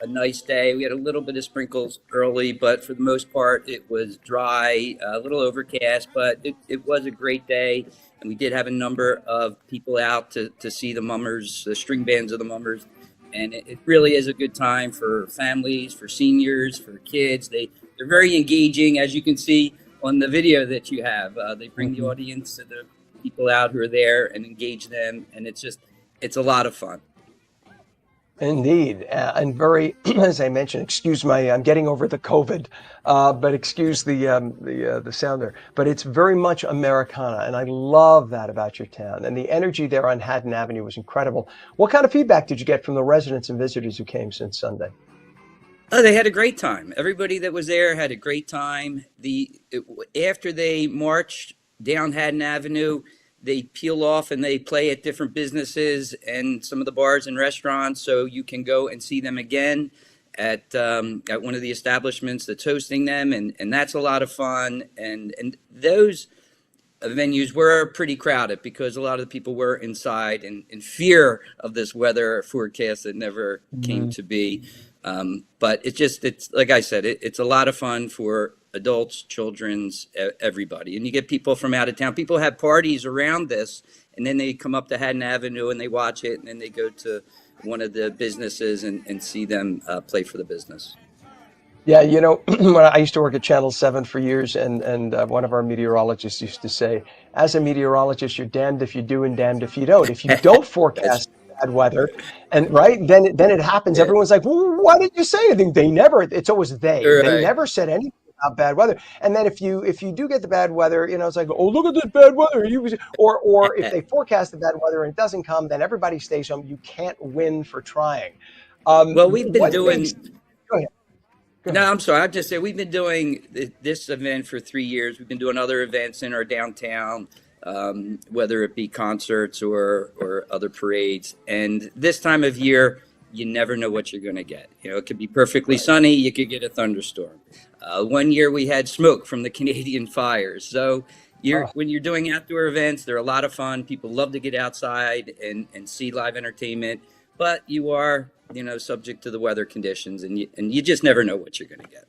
a nice day. We had a little bit of sprinkles early, but for the most part, it was dry, a little overcast, but it was a great day. And we did have a number of people out to see the Mummers, the string bands of the Mummers. And it really is a good time for families, for seniors, for kids. They're very engaging, as you can see on the video that you have. They bring the audience, the people out who are there, and engage them, and it's a lot of fun. Indeed, and very, as I mentioned, excuse my, I'm getting over the COVID, but excuse the sound there. But it's very much Americana, and I love that about your town. And the energy there on Haddon Avenue was incredible. What kind of feedback did you get from the residents and visitors who came since Sunday? Oh, they had a great time. Everybody that was there had a great time. After they marched down Haddon Avenue, they peel off and they play at different businesses and some of the bars and restaurants, so you can go and see them again at one of the establishments that's hosting them, and that's a lot of fun. And those venues were pretty crowded because a lot of the people were inside in fear of this weather forecast that never came to be. But it's like I said, it's a lot of fun for adults, children's, everybody. And you get people from out of town. People have parties around this, and then they come up to Haddon Avenue and they watch it, and then they go to one of the businesses and see them play for the business. Yeah, you know, when I used to work at Channel 7 for years, and one of our meteorologists used to say, as a meteorologist, you're damned if you do and damned if you don't. If you don't forecast bad weather, and right, then it happens. Yeah. Everyone's like, well, why didn't you say anything? It's always they. Right. They never said anything about bad weather. And then if you do get the bad weather, you know, it's like, oh, look at this bad weather. Or if they forecast the bad weather and it doesn't come, then everybody stays home. You can't win for trying. Well, we've been doing. Go ahead. No, I'm sorry. I'll just say we've been doing this event for 3 years. We've been doing other events in our downtown, whether it be concerts or other parades. And this time of year, you never know what you're going to get. You know, it could be perfectly sunny. You could get a thunderstorm. One year we had smoke from the Canadian fires. So Oh, when you're doing outdoor events, they're a lot of fun. People love to get outside and see live entertainment, but you are, subject to the weather conditions, and you just never know what you're going to get.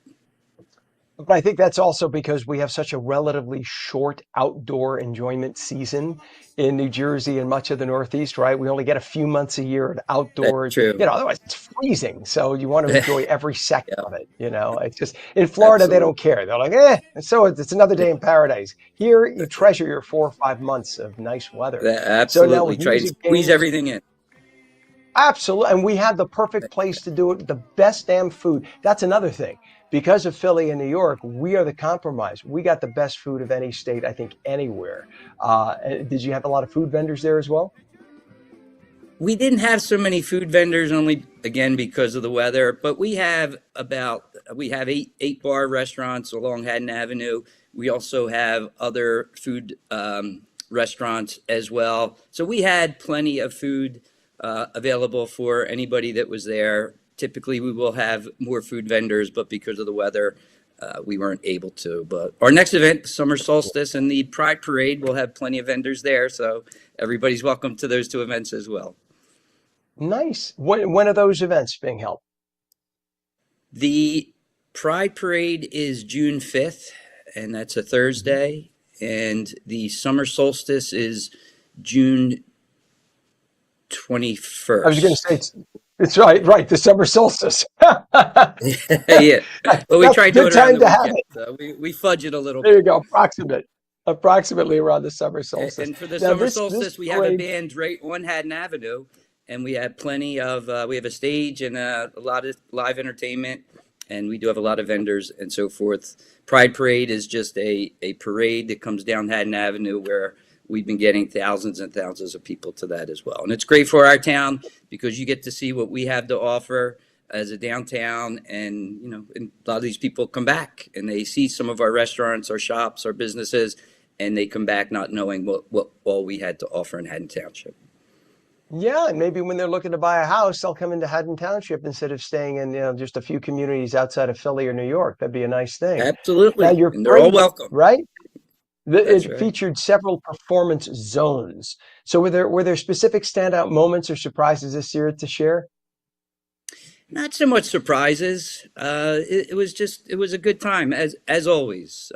but I think that's also because we have such a relatively short outdoor enjoyment season in New Jersey and much of the Northeast, right? We only get a few months a year of That's outdoors, true. otherwise it's freezing. So you want to enjoy every second Yeah, of it, It's just in Florida, they don't absolutely. care. They're like, so it's another day in paradise. Here, you treasure your 4 or 5 months of nice weather. So now Absolutely. with Try and music squeeze games, everything in. absolutely. And we had the perfect place to do it, the best damn food. That's another thing. Because of Philly and New York, we are the compromise. We got the best food of any state, I think, anywhere. Did you have a lot of food vendors there as well? We didn't have so many food vendors, only again because of the weather. But we have eight bar restaurants along Haddon Avenue. We also have other food restaurants as well. So we had plenty of food available for anybody that was there. Typically, we will have more food vendors, but because of the weather, we weren't able to. But our next event, summer solstice, and the Pride Parade, will have plenty of vendors there. So everybody's welcome to those two events as well. Nice. When are those events being held? The Pride Parade is June 5th, and that's a Mhm. Thursday. And the summer solstice is June I was going to 21st. say it's right, the summer solstice. Yeah. Well, we That's try a to do good it around time the to have weekend. it. So we fudge it a little There you bit. go, approximately around the summer solstice. And for the Now summer this solstice, we have a parade, band right on Haddon Avenue, and we have plenty of we have a stage and a lot of live entertainment, and we do have a lot of vendors and so forth. Pride Parade is just a parade that comes down Haddon Avenue where we've been getting thousands and thousands of people to that as well, and it's great for our town because you get to see what we have to offer as a downtown, and and a lot of these people come back and they see some of our restaurants, our shops, our businesses, and they come back not knowing what all we had to offer in Haddon Township. yeah, and maybe when they're looking to buy a house, they'll come into Haddon Township instead of staying in, just a few communities outside of Philly or New York. That'd be a nice thing. Now Absolutely. your And they're all parade, welcome. right? That's It right. featured several performance zones. So were there specific standout moments or surprises this year to share? Not so much surprises. It was a good time as always.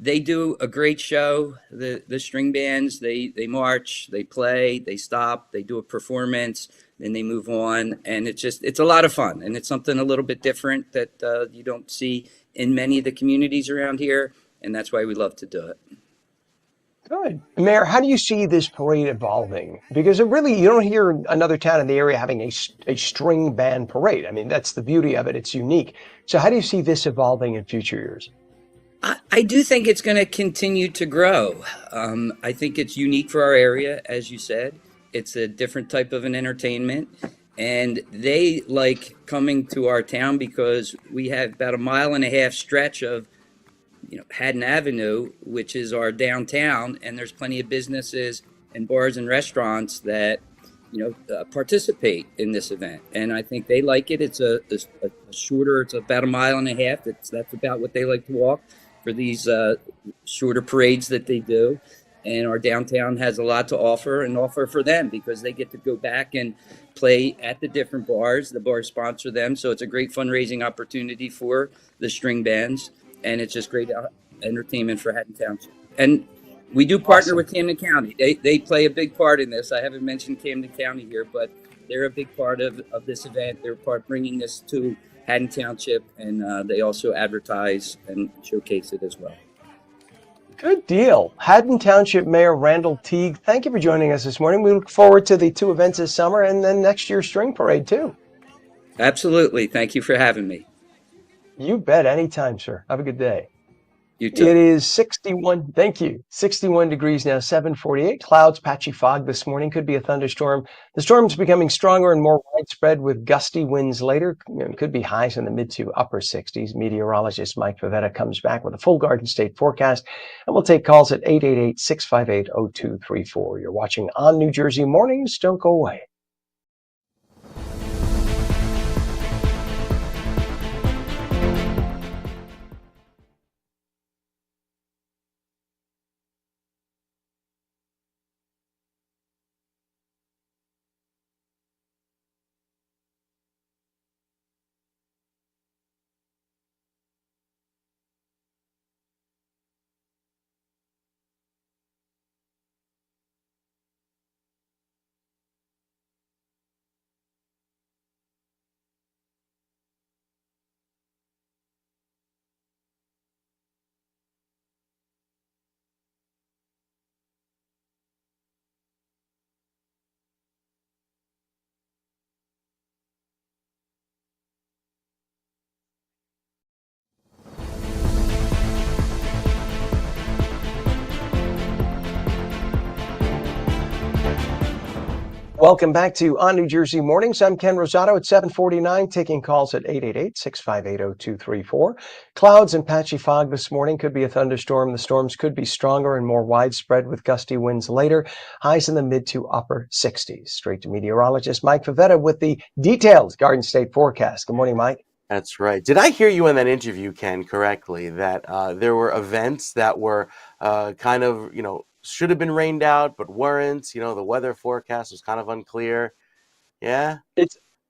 They do a great show. The string bands, they march, they play, they stop, they do a performance, then they move on, and it's a lot of fun, and it's something a little bit different that you don't see in many of the communities around here, and that's why we love to do it. Good. Mayor, how do you see this parade evolving? Because you don't hear another town in the area having a string band parade. I mean, that's the beauty of it. It's unique. So how do you see this evolving in future years? I do think it's going to continue to grow. I think it's unique for our area, as you said. It's a different type of an entertainment. And they like coming to our town because we have about a mile and a half stretch of Haddon Avenue, which is our downtown, and there's plenty of businesses and bars and restaurants that participate in this event, and I think they like it. It's a shorter. It's about a mile and a half. That's about what they like to walk for these shorter parades that they do. And our downtown has a lot to offer and offer for them because they get to go back and play at the different bars. The bars sponsor them, so it's a great fundraising opportunity for the string bands, and it's just great entertainment for Haddon Township. And we do partner Awesome. with Camden County. They play a big part in this. I haven't mentioned Camden County here, but they're a big part of this event. They're part bringing this to Haddon Township, and they also advertise and showcase it as well. Good deal. Haddon Township Mayor Randall Teague, thank you for joining us this morning. We look forward to the two events this summer and then next year's string parade too. Absolutely. Thank you for having me. You bet. Anytime, sir. Have a good day. You It too. is 61. Thank you. 61 degrees now, 7:48. Clouds, patchy fog this morning. Could be a thunderstorm. The storm's becoming stronger and more widespread with gusty winds later. Could be highs in the mid to upper 60s. Meteorologist Mike Favetta comes back with a full Garden State forecast, and we'll take calls at 888-658-0234. You're watching On New Jersey Mornings. Don't go away. Welcome back to ONNJ Mornings. I'm Ken Rosato at 7:49, taking calls at 888-658-0234. Clouds and patchy fog this morning. Could be a thunderstorm. The storms could be stronger and more widespread with gusty winds later. Highs in the mid to upper 60s. Straight to meteorologist Mike Favetta with the detailed Garden State forecast. Good morning, Mike. That's right. Did I hear you in that interview, Ken, correctly, that there were events that were kind of, should have been rained out, but weren't? The weather forecast was kind of unclear. Yeah?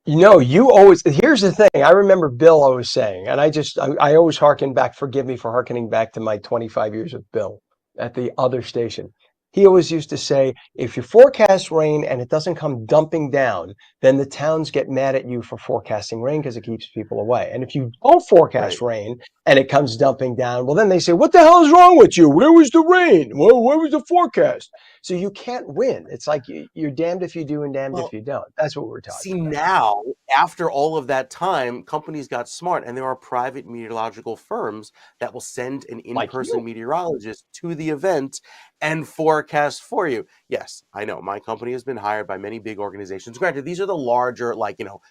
You always, here's the thing. I remember Bill always saying, and I always harken back, forgive me for harkening back to my 25 years with Bill at the other station. He always used to say, if you forecast rain and it doesn't come dumping down, then the towns get mad at you for forecasting rain because it keeps people away. And if you don't forecast Right. rain and it comes dumping down, well, then they say, what the hell is wrong with you? Where was the rain? Where was the forecast? So you can't win. It's like you're damned if you do and damned if you don't. That's what we're See, talking about. now, after all of that time, companies got smart, and there are private meteorological firms that will send an Like in-person you. meteorologist to the event and forecast for you. Yes, I know my company has been hired by many big organizations. Granted, these are the larger,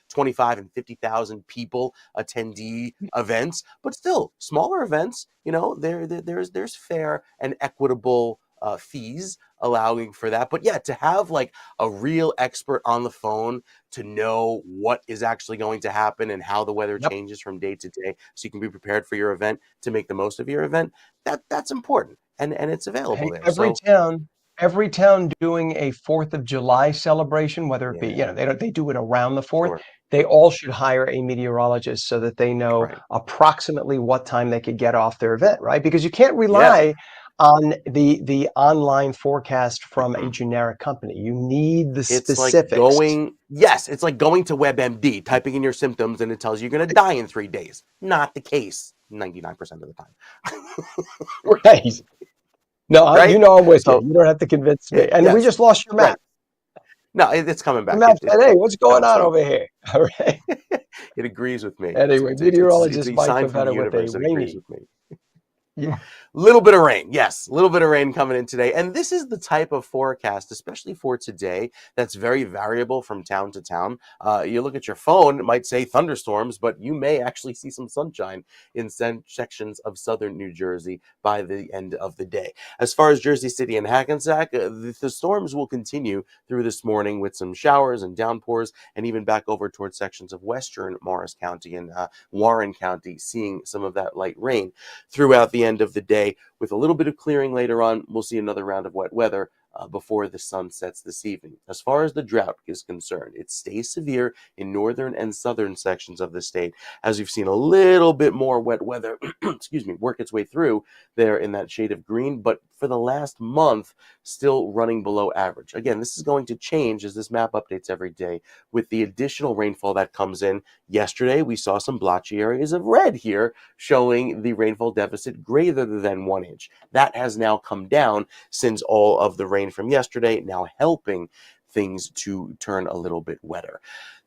25 and 50,000 people attendee events, but still smaller events. There's fair and equitable fees allowing for that. But yeah, to have like a real expert on the phone to know what is actually going to happen and how the weather Yep. changes from day to day, so you can be prepared for your event to make the most of your event. That's important, and it's available Hey, there. every So town, every town doing a 4th of July celebration, whether it be, yeah, they do it around the 4th, sure, they all should hire a meteorologist so that they know right, approximately what time they could get off their event, right? Because you can't yeah. rely on the online forecast from a Mm-mm. generic company. You need the It's like specifics. it's like going to WebMD, typing in your symptoms, and it tells you you're going to die in 3 days. Not the case 99% of the time. Right. No, Right? I'm with you. So, You don't have to convince me. And we yes, just lost your right. map. No, it's coming Your back. map It said, hey, what's going fell on asleep. over here? All right. It agrees with me. Anyway, It's meteorologist a Mike sign from the Favetta with a universe. It agrees rainy. with me. Yeah. Little bit of rain. Yes, a little bit of rain coming in today. And this is the type of forecast, especially for today, that's very variable from town to town. You look at your phone, it might say thunderstorms, but you may actually see some sunshine in sections of southern New Jersey by the end of the day. As far as Jersey City and Hackensack, the storms will continue through this morning with some showers and downpours, and even back over towards sections of western Morris County and Warren County, seeing some of that light rain throughout the end of the day. With a little bit of clearing later on, we'll see another round of wet weather before the sun sets this evening. As far as the drought is concerned, it stays severe in northern and southern sections of the state, as we've seen a little bit more wet weather work its way through there in that shade of green, but for the last month, still running below average. Again, this is going to change as this map updates every day with the additional rainfall that comes in. Yesterday, we saw some blotchy areas of red here, showing the rainfall deficit greater than 1 inch. That has now come down since all of the rain from yesterday, now helping things to turn a little bit wetter.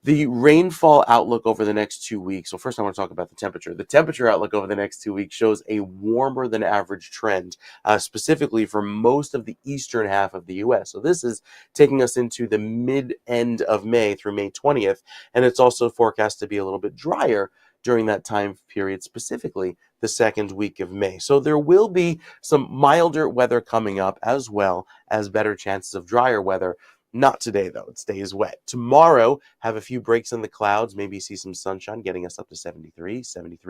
The rainfall outlook over the next 2 weeks. So first I want to talk about the temperature. The temperature outlook over the next 2 weeks shows a warmer than average trend, specifically for most of the eastern half of the U.S. So this is taking us into the mid-end of May through May 20th, and it's also forecast to be a little bit drier during that time period, specifically the second week of May. So there will be some milder weather coming up, as well as better chances of drier weather. Not today, though. It stays wet. Tomorrow, have a few breaks in the clouds, maybe see some sunshine, getting us up to 73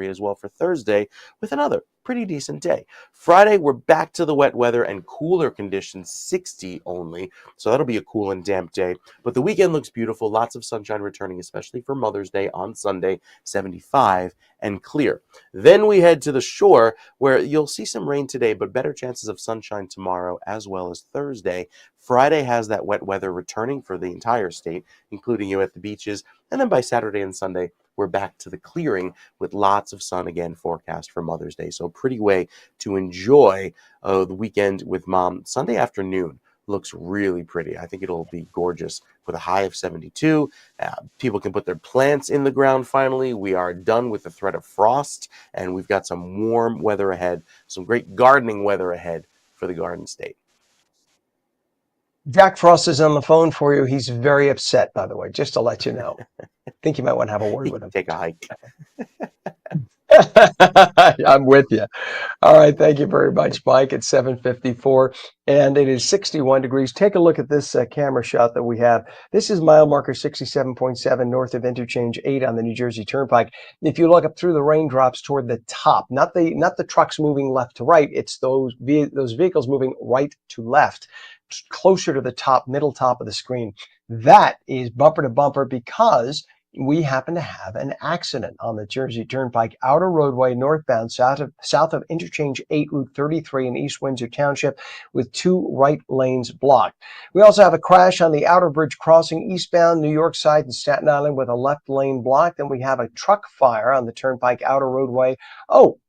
as well for Thursday, with another pretty decent day. Friday, we're back to the wet weather and cooler conditions, 60 only. So that'll be a cool and damp day. But the weekend looks beautiful. Lots of sunshine returning, especially for Mother's Day on Sunday, 75 and clear. Then we head to the shore, where you'll see some rain today, but better chances of sunshine tomorrow as well as Thursday. Friday has that wet weather returning for the entire state, including you at the beaches. And then by Saturday and Sunday, we're back to the clearing with lots of sun again forecast for Mother's Day. So pretty way to enjoy the weekend with mom. Sunday afternoon looks really pretty. I think it'll be gorgeous with a high of 72. People can put their plants in the ground finally. We are done with the threat of frost, and we've got some warm weather ahead, some great gardening weather ahead for the Garden State. Jack Frost is on the phone for you. He's very upset, by the way, just to let you know. I think you might want to have a word You with can him. take a hike. I'm with you. All right. Thank you very much, Mike. It's 7:54 and it is 61 degrees. Take a look at this camera shot that we have. This is mile marker 67.7 north of interchange 8 on the New Jersey Turnpike. If you look up through the raindrops toward the top, not the trucks moving left to right, it's those vehicles moving right to left, closer to the top, middle top of the screen. That is bumper to bumper because we happen to have an accident on the Jersey Turnpike outer roadway northbound south of interchange 8 Route 33 in East Windsor Township with 2 right lanes blocked. We also have a crash on the outer bridge crossing eastbound New York side in Staten Island with a left lane blocked. And we have a truck fire on the Turnpike outer roadway. Oh,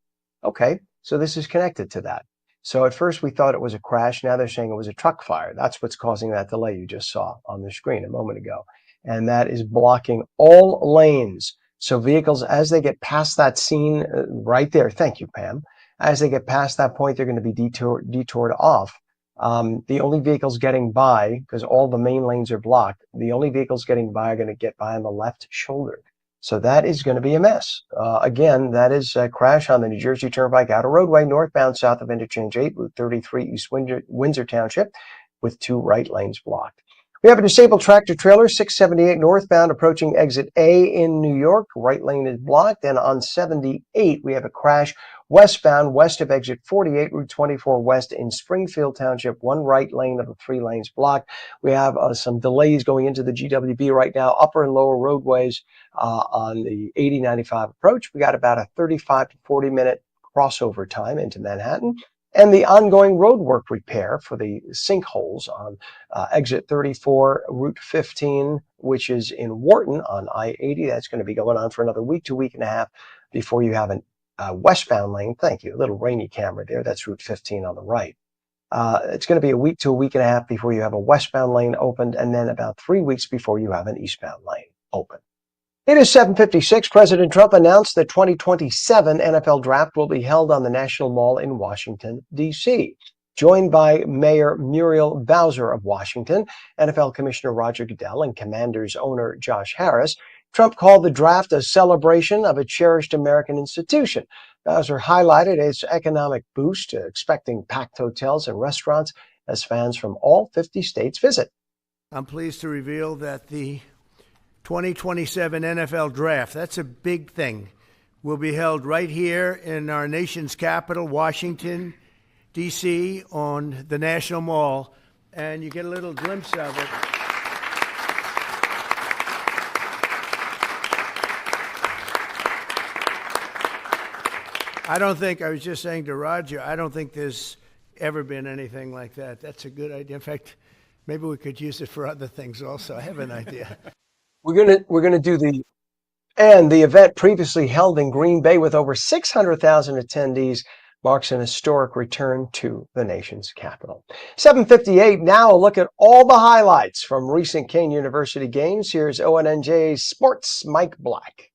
okay. So this is connected to that. So at first we thought it was a crash. Now they're saying it was a truck fire. That's what's causing that delay you just saw on the screen a moment ago. And that is blocking all lanes. So vehicles, as they get past that scene right there, thank you, Pam, as they get past that point, they're going to be detoured off. The only vehicles getting by, because all the main lanes are blocked, the only vehicles getting by are going to get by on the left shoulder. So that is going to be a mess. Again, that is a crash on the New Jersey Turnpike outer roadway northbound south of interchange 8, Route 33 East Windsor Township with 2 right lanes blocked. We have a disabled tractor trailer, 678 northbound, approaching exit A in New York. Right lane is blocked. And on 78, we have a crash westbound, west of exit 48, Route 24 west in Springfield Township. 1 right lane of the 3 lanes blocked. We have some delays going into the GWB right now, upper and lower roadways on the 80-95 approach. We got about a 35 to 40 minute crossover time into Manhattan. And the ongoing road work repair for the sinkholes on exit 34, Route 15, which is in Wharton on I-80. That's going to be going on for another week to week and a half before you have a westbound lane. Thank you. A little rainy camera there. That's Route 15 on the right. It's going to be a week to a week and a half before you have a westbound lane opened, and then about 3 weeks before you have an eastbound lane open. It is 7:56. President Trump announced the 2027 NFL Draft will be held on the National Mall in Washington, D.C. Joined by Mayor Muriel Bowser of Washington, NFL Commissioner Roger Goodell, and Commanders owner Josh Harris, Trump called the draft a celebration of a cherished American institution. Bowser highlighted its economic boost, expecting packed hotels and restaurants as fans from all 50 states visit. I'm pleased to reveal that the 2027 NFL Draft, that's a big thing, will be held right here in our nation's capital, Washington, D.C., on the National Mall, and you get a little glimpse of it. I was just saying to Roger, I don't think there's ever been anything like that. That's a good idea. In fact, maybe we could use it for other things also. I have an idea. We're gonna do the event previously held in Green Bay with over 600,000 attendees marks an historic return to the nation's capital. 7:58. Now a look at all the highlights from recent Kean University games. Here's ONNJ Sports Mike Black.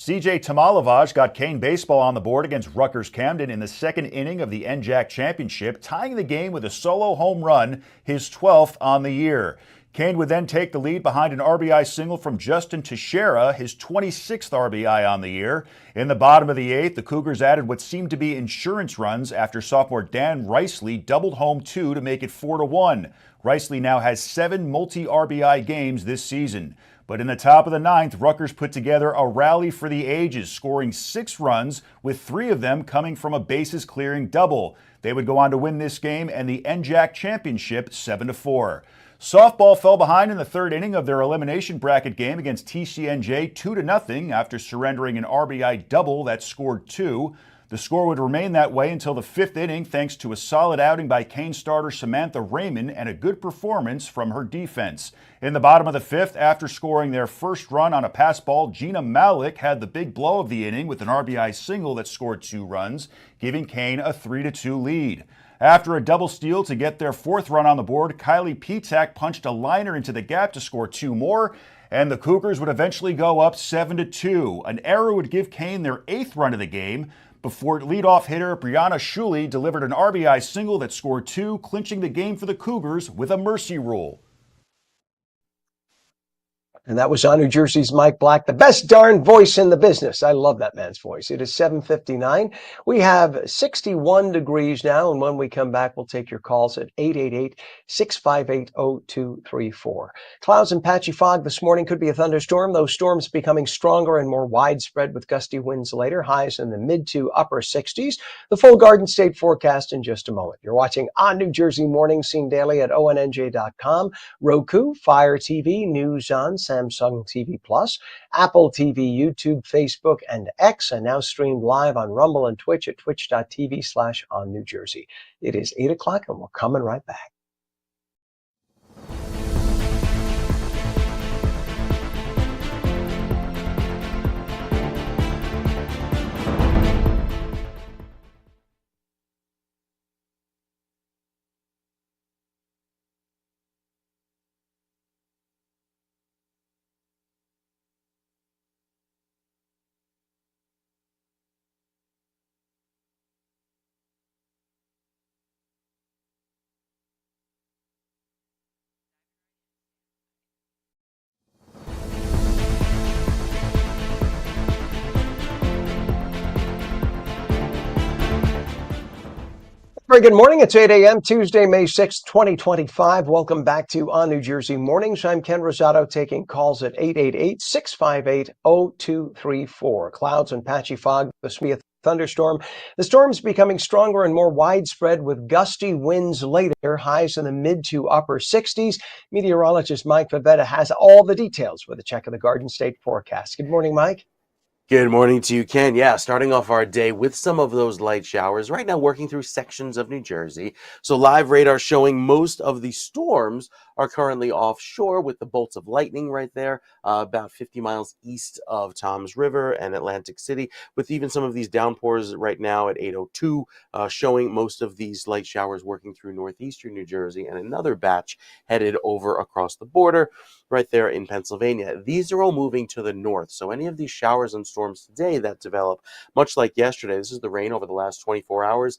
CJ Tomalavage got Kean baseball on the board against Rutgers Camden in the second inning of the NJAC Championship, tying the game with a solo home run, his 12th on the year. Kean would then take the lead behind an RBI single from Justin Teixeira, his 26th RBI on the year. In the bottom of the 8th, the Cougars added what seemed to be insurance runs after sophomore Dan Riceley doubled home 2 to make it 4-1. Riceley now has 7 multi-RBI games this season. But in the top of the 9th, Rutgers put together a rally for the ages, scoring 6 runs, with 3 of them coming from a bases-clearing double. They would go on to win this game and the NJAC Championship 7-4. Softball fell behind in the 3rd inning of their elimination bracket game against TCNJ 2-0 after surrendering an RBI double that scored 2. The score would remain that way until the 5th inning thanks to a solid outing by Kean starter Samantha Raymond and a good performance from her defense. In the bottom of the 5th, after scoring their first run on a pass ball, Gina Malik had the big blow of the inning with an RBI single that scored 2 runs, giving Kean a 3-2 lead. After a double steal to get their 4th run on the board, Kylie Petak punched a liner into the gap to score 2 more, and the Cougars would eventually go up 7-2. An error would give Kean their 8th run of the game, before leadoff hitter Brianna Shuley delivered an RBI single that scored 2, clinching the game for the Cougars with a mercy rule. And that was on New Jersey's Mike Black, the best darn voice in the business. I love that man's voice. It is 7:59. We have 61 degrees now, and when we come back, we'll take your calls at 888-658-0234. Clouds and patchy fog this morning. Could be a thunderstorm. Those storms becoming stronger and more widespread with gusty winds later. Highs in the mid to upper 60s. The full Garden State forecast in just a moment. You're watching On New Jersey Mornings, seen daily at ONNJ.com, Roku, Fire TV, News On, Samsung TV Plus, Apple TV, YouTube, Facebook, and X, and now streamed live on Rumble and Twitch at twitch.tv/OnNewJersey. It is 8 o'clock, and we're coming right back. Very good morning. It's 8 a.m. Tuesday, May 6th, 2025. Welcome back to On New Jersey Mornings. I'm Ken Rosato, taking calls at 888-658-0234. Clouds and patchy fog. This will be a thunderstorm. The storm's becoming stronger and more widespread with gusty winds later. Highs in the mid to upper 60s. Meteorologist Mike Favetta has all the details with a check of the Garden State forecast. Good morning, Mike. Good morning to you, Ken. Yeah, starting off our day with some of those light showers. Right now, working through sections of New Jersey. So live radar showing most of the storms are currently offshore with the bolts of lightning right there, about 50 miles east of Toms River and Atlantic City, with even some of these downpours right now at 8:02, showing most of these light showers working through northeastern New Jersey, and another batch headed over across the border right there in Pennsylvania. These are all moving to the north. So any of these showers and storms today that develop, much like yesterday, this is the rain over the last 24 hours,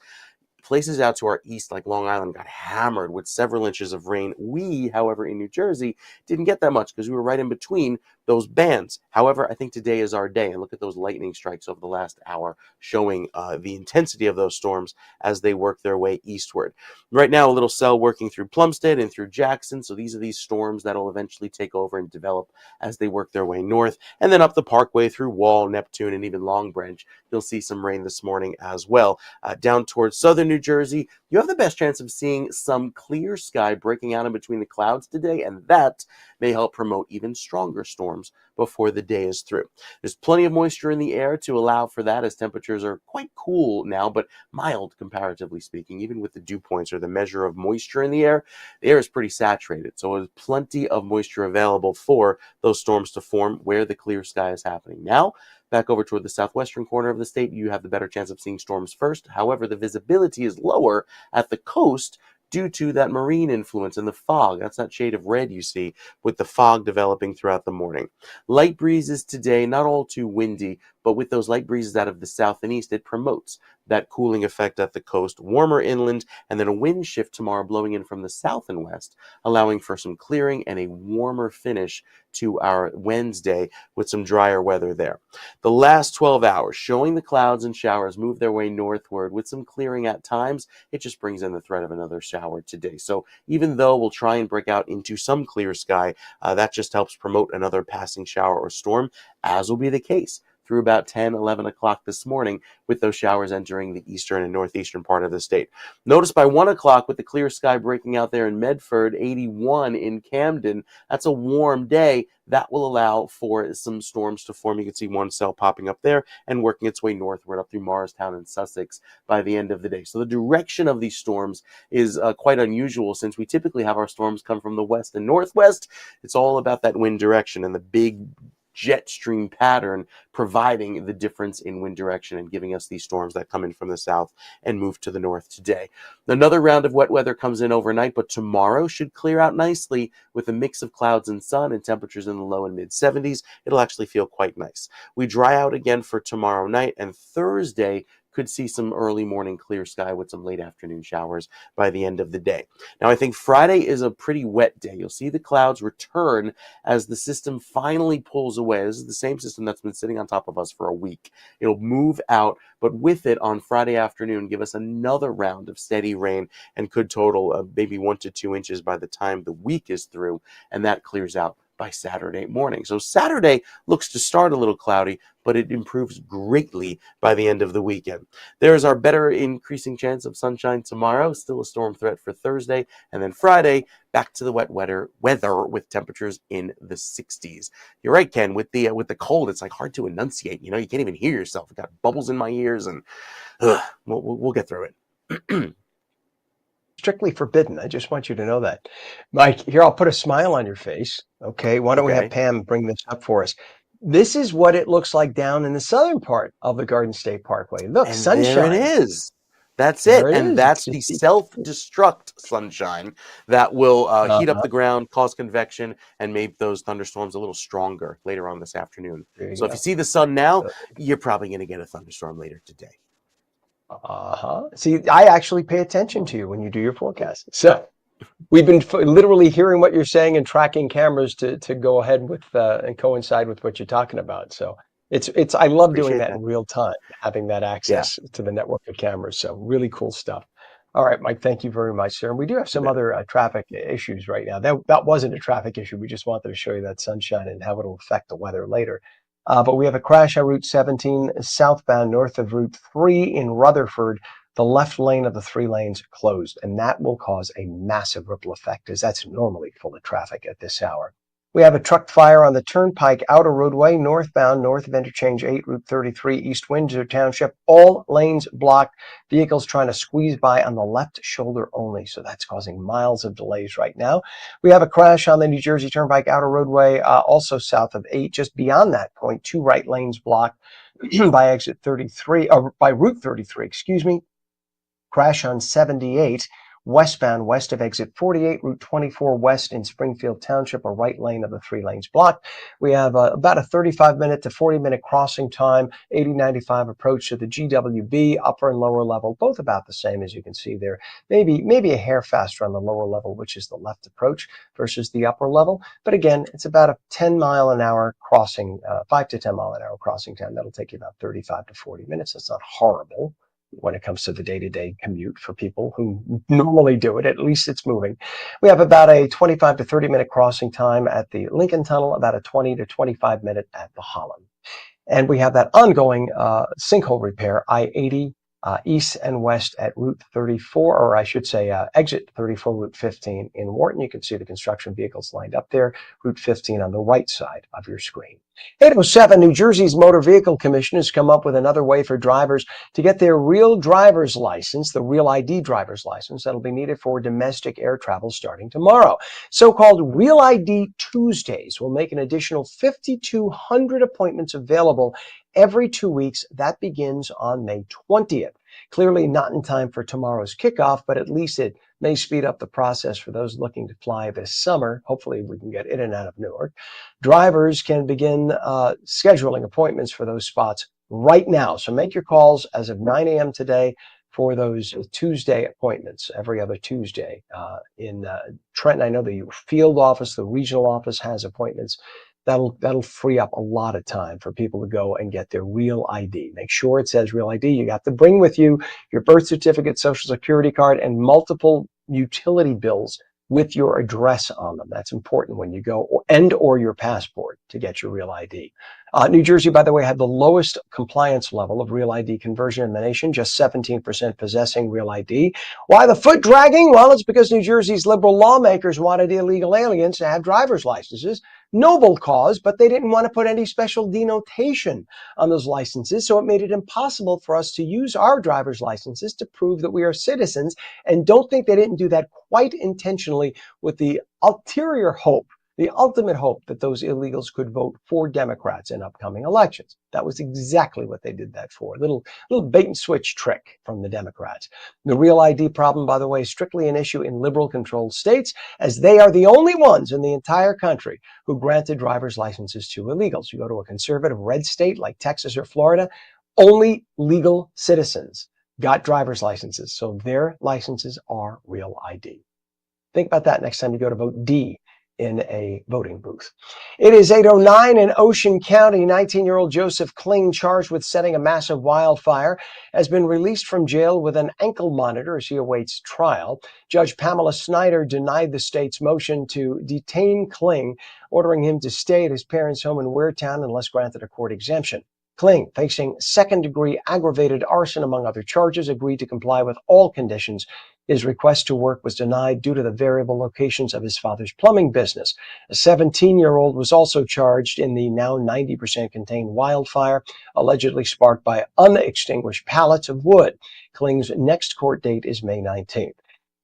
places out to our east like Long Island got hammered with several inches of rain. We, however, in New Jersey didn't get that much because we were right in between those bands. However, I think today is our day, and look at those lightning strikes over the last hour showing the intensity of those storms as they work their way eastward. Right now, a little cell working through Plumstead and through Jackson, so these are these storms that will eventually take over and develop as they work their way north, and then up the Parkway through Wall, Neptune, and even Long Branch. You'll see some rain this morning as well. Down towards southern New Jersey, you have the best chance of seeing some clear sky breaking out in between the clouds today, and that may help promote even stronger storms before the day is through. There's plenty of moisture in the air to allow for that, as temperatures are quite cool now, but mild comparatively speaking. Even with the dew points, or the measure of moisture in the air is pretty saturated. So there's plenty of moisture available for those storms to form where the clear sky is happening. Now, back over toward the southwestern corner of the state, you have the better chance of seeing storms first. However, the visibility is lower at the coast due to that marine influence and the fog. That's that shade of red you see with the fog developing throughout the morning. Light breezes today, not all too windy, but with those light breezes out of the south and east, it promotes that cooling effect at the coast, warmer inland, and then a wind shift tomorrow blowing in from the south and west, allowing for some clearing and a warmer finish to our Wednesday with some drier weather there. The last 12 hours showing the clouds and showers move their way northward with some clearing at times. It just brings in the threat of another shower today. So even though we'll try and break out into some clear sky, that just helps promote another passing shower or storm, as will be the case through about 10, 11 o'clock this morning, with those showers entering the eastern and northeastern part of the state. Notice by 1 o'clock, with the clear sky breaking out there in Medford, 81 in Camden, that's a warm day. That will allow for some storms to form. You can see one cell popping up there and working its way northward up through Morristown and Sussex by the end of the day. So the direction of these storms is quite unusual, since we typically have our storms come from the west and northwest. It's all about that wind direction and the big jet stream pattern providing the difference in wind direction and giving us these storms that come in from the south and move to the north today. Another round of wet weather comes in overnight, but tomorrow should clear out nicely with a mix of clouds and sun and temperatures in the low and mid 70s. It'll actually feel quite nice. We dry out again for tomorrow night, and Thursday could see some early morning clear sky with some late afternoon showers by the end of the day. Now, I think Friday is a pretty wet day. You'll see the clouds return as the system finally pulls away. This is the same system that's been sitting on top of us for a week. It'll move out, but with it on Friday afternoon, give us another round of steady rain and could total maybe 1 to 2 inches by the time the week is through, and that clears out by Saturday morning. So Saturday looks to start a little cloudy, but it improves greatly by the end of the weekend. There is our better increasing chance of sunshine tomorrow, still a storm threat for Thursday, and then Friday, back to the wet weather with temperatures in the 60s. You're right, Ken, with the cold, it's like hard to enunciate. You know, you can't even hear yourself. I've got bubbles in my ears, and we'll get through it. Strictly forbidden. I just want you to know that. Mike, here, I'll put a smile on your face. Okay, why don't we have Pam bring this up for us? This is what it looks like down in the southern part of the Garden State Parkway. Look, and sunshine. There it is. That's There it. it And is. that's the self-destruct sunshine that will heat up the ground, cause convection, and make those thunderstorms a little stronger later on this afternoon. So if you see the sun now, you're probably going to get a thunderstorm later today. See, I actually pay attention to you when you do your forecast. So we've been literally hearing what you're saying and tracking cameras to go ahead with and coincide with what you're talking about. So it's I love doing that in real time, having that access to the network of cameras. So really cool stuff. All right, Mike, thank you very much, sir. And we do have some other traffic issues right now. That wasn't a traffic issue. We just wanted to show you that sunshine and how it'll affect the weather later. But we have a crash on Route 17 southbound north of Route 3 in Rutherford. The left lane of the 3 lanes closed, and that will cause a massive ripple effect as that's normally full of traffic at this hour. We have a truck fire on the Turnpike Outer Roadway northbound north of Interchange 8, Route 33, East Windsor Township. All lanes blocked. Vehicles trying to squeeze by on the left shoulder only, so that's causing miles of delays right now. We have a crash on the New Jersey Turnpike Outer Roadway, also south of 8, just beyond that point. 2 right lanes blocked by exit 33, or by Route 33, excuse me. Crash on 78. Westbound west of exit 48, Route 24 west in Springfield Township, a right lane of the 3 lanes blocked. We have about a 35-minute to 40-minute crossing time, 8095 approach to the GWB, upper and lower level, both about the same as you can see there. Maybe a hair faster on the lower level, which is the left approach, versus the upper level. But again, it's about a 10-mile-an-hour crossing, 5 to 10-mile-an-hour crossing time. That'll take you about 35 to 40 minutes. That's not horrible when it comes to the day-to-day commute for people who normally do it. At least it's moving. We have about a 25 to 30-minute crossing time at the Lincoln Tunnel, about a 20 to 25-minute at the Holland. And we have that ongoing sinkhole repair, I-80 east and west at Route 34, or I should say exit 34, Route 15 in Wharton. You can see the construction vehicles lined up there. Route 15 on the right side of your screen. 807, New Jersey's Motor Vehicle Commission has come up with another way for drivers to get their real driver's license, the Real ID driver's license that'll be needed for domestic air travel starting tomorrow. So-called Real ID Tuesdays will make an additional 5,200 appointments available every 2 weeks. That begins on May 20th. Clearly not in time for tomorrow's kickoff, but at least it may speed up the process for those looking to fly this summer. Hopefully we can get in and out of Newark. Drivers can begin scheduling appointments for those spots right now. So make your calls as of 9 a.m. today for those Tuesday appointments, every other Tuesday. In Trenton, I know the field office, the regional office has appointments. That'll free up a lot of time for people to go and get their real ID. Make sure it says real ID. You got to bring with you your birth certificate, social security card, and multiple utility bills with your address on them. That's important when you go, or your passport to get your real ID. New Jersey, by the way, had the lowest compliance level of real ID conversion in the nation, just 17% possessing real ID. Why the foot dragging? Well, it's because New Jersey's liberal lawmakers wanted illegal aliens to have driver's licenses. Noble cause, but they didn't want to put any special denotation on those licenses, so it made it impossible for us to use our driver's licenses to prove that we are citizens. And don't think they didn't do that quite intentionally with the ulterior hope, the ultimate hope that those illegals could vote for Democrats in upcoming elections. That was exactly what they did that for. Little bait and switch trick from the Democrats. The real ID problem, by the way, is strictly an issue in liberal controlled states, as they are the only ones in the entire country who granted driver's licenses to illegals. You go to a conservative red state like Texas or Florida, Only legal citizens got driver's licenses, so their licenses are real ID. Think about that next time you go to vote D in a voting booth. It is 8:09 in Ocean County. 19-year-old Joseph Kling, charged with setting a massive wildfire, has been released from jail with an ankle monitor as he awaits trial. Judge Pamela Snyder denied the state's motion to detain Kling, ordering him to stay at his parents' home in Weirtown unless granted a court exemption. Kling, facing second-degree aggravated arson among other charges, agreed to comply with all conditions. His request to work was denied due to the variable locations of his father's plumbing business. A 17-year-old was also charged in the now 90% contained wildfire, allegedly sparked by unextinguished pallets of wood. Kling's next court date is May 19th.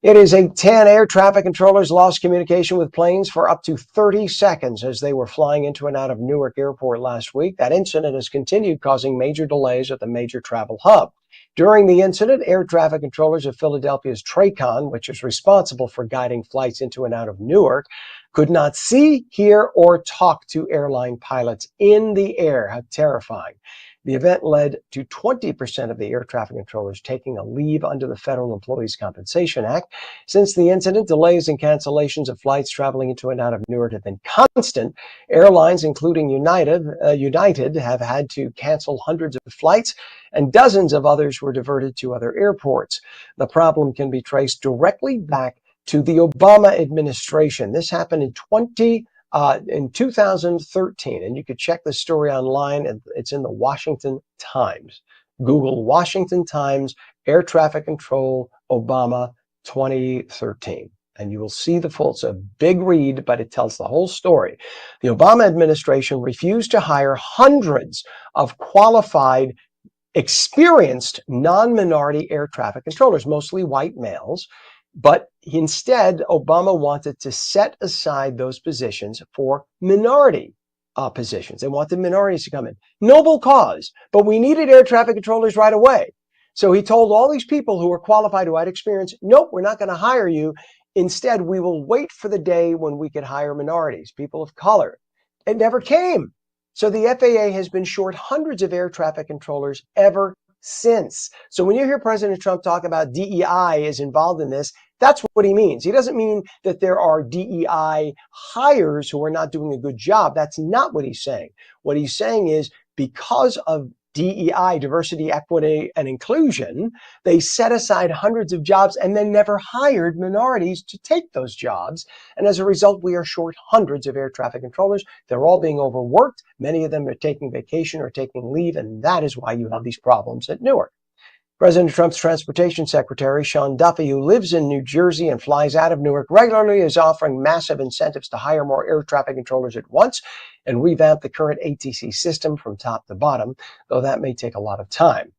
It is 8:10. Air traffic controllers lost communication with planes for up to 30 seconds as they were flying into and out of Newark Airport last week. That incident has continued, causing major delays at the major travel hub. During the incident, air traffic controllers of Philadelphia's TRACON, which is responsible for guiding flights into and out of Newark, could not see, hear, or talk to airline pilots in the air. How terrifying. The event led to 20% of the air traffic controllers taking a leave under the Federal Employees Compensation Act. Since the incident, delays and cancellations of flights traveling into and out of Newark have been constant. Airlines, including United, have had to cancel hundreds of flights, and dozens of others were diverted to other airports. The problem can be traced directly back to the Obama administration. This happened in 2013, and you could check the story online. It's in the Washington Times. Google Washington Times air traffic control Obama 2013, and you will see the full. It's a big read, but it tells the whole story. The Obama administration refused to hire hundreds of qualified, experienced non-minority air traffic controllers, mostly white males. But instead, Obama wanted to set aside those positions for minority positions. They wanted minorities to come in. Noble cause, but we needed air traffic controllers right away. So he told all these people who were qualified, who had experience, nope, we're not going to hire you. Instead, we will wait for the day when we could hire minorities, people of color. It never came. So the FAA has been short hundreds of air traffic controllers ever since. So when you hear President Trump talk about DEI is involved in this, that's what he means. He doesn't mean that there are DEI hires who are not doing a good job. That's not what he's saying. What he's saying is because of DEI, diversity, equity, and inclusion, they set aside hundreds of jobs and then never hired minorities to take those jobs. And as a result, we are short hundreds of air traffic controllers. They're all being overworked. Many of them are taking vacation or taking leave, and that is why you have these problems at Newark. President Trump's transportation secretary, Sean Duffy, who lives in New Jersey and flies out of Newark regularly, is offering massive incentives to hire more air traffic controllers at once and revamp the current ATC system from top to bottom, though that may take a lot of time.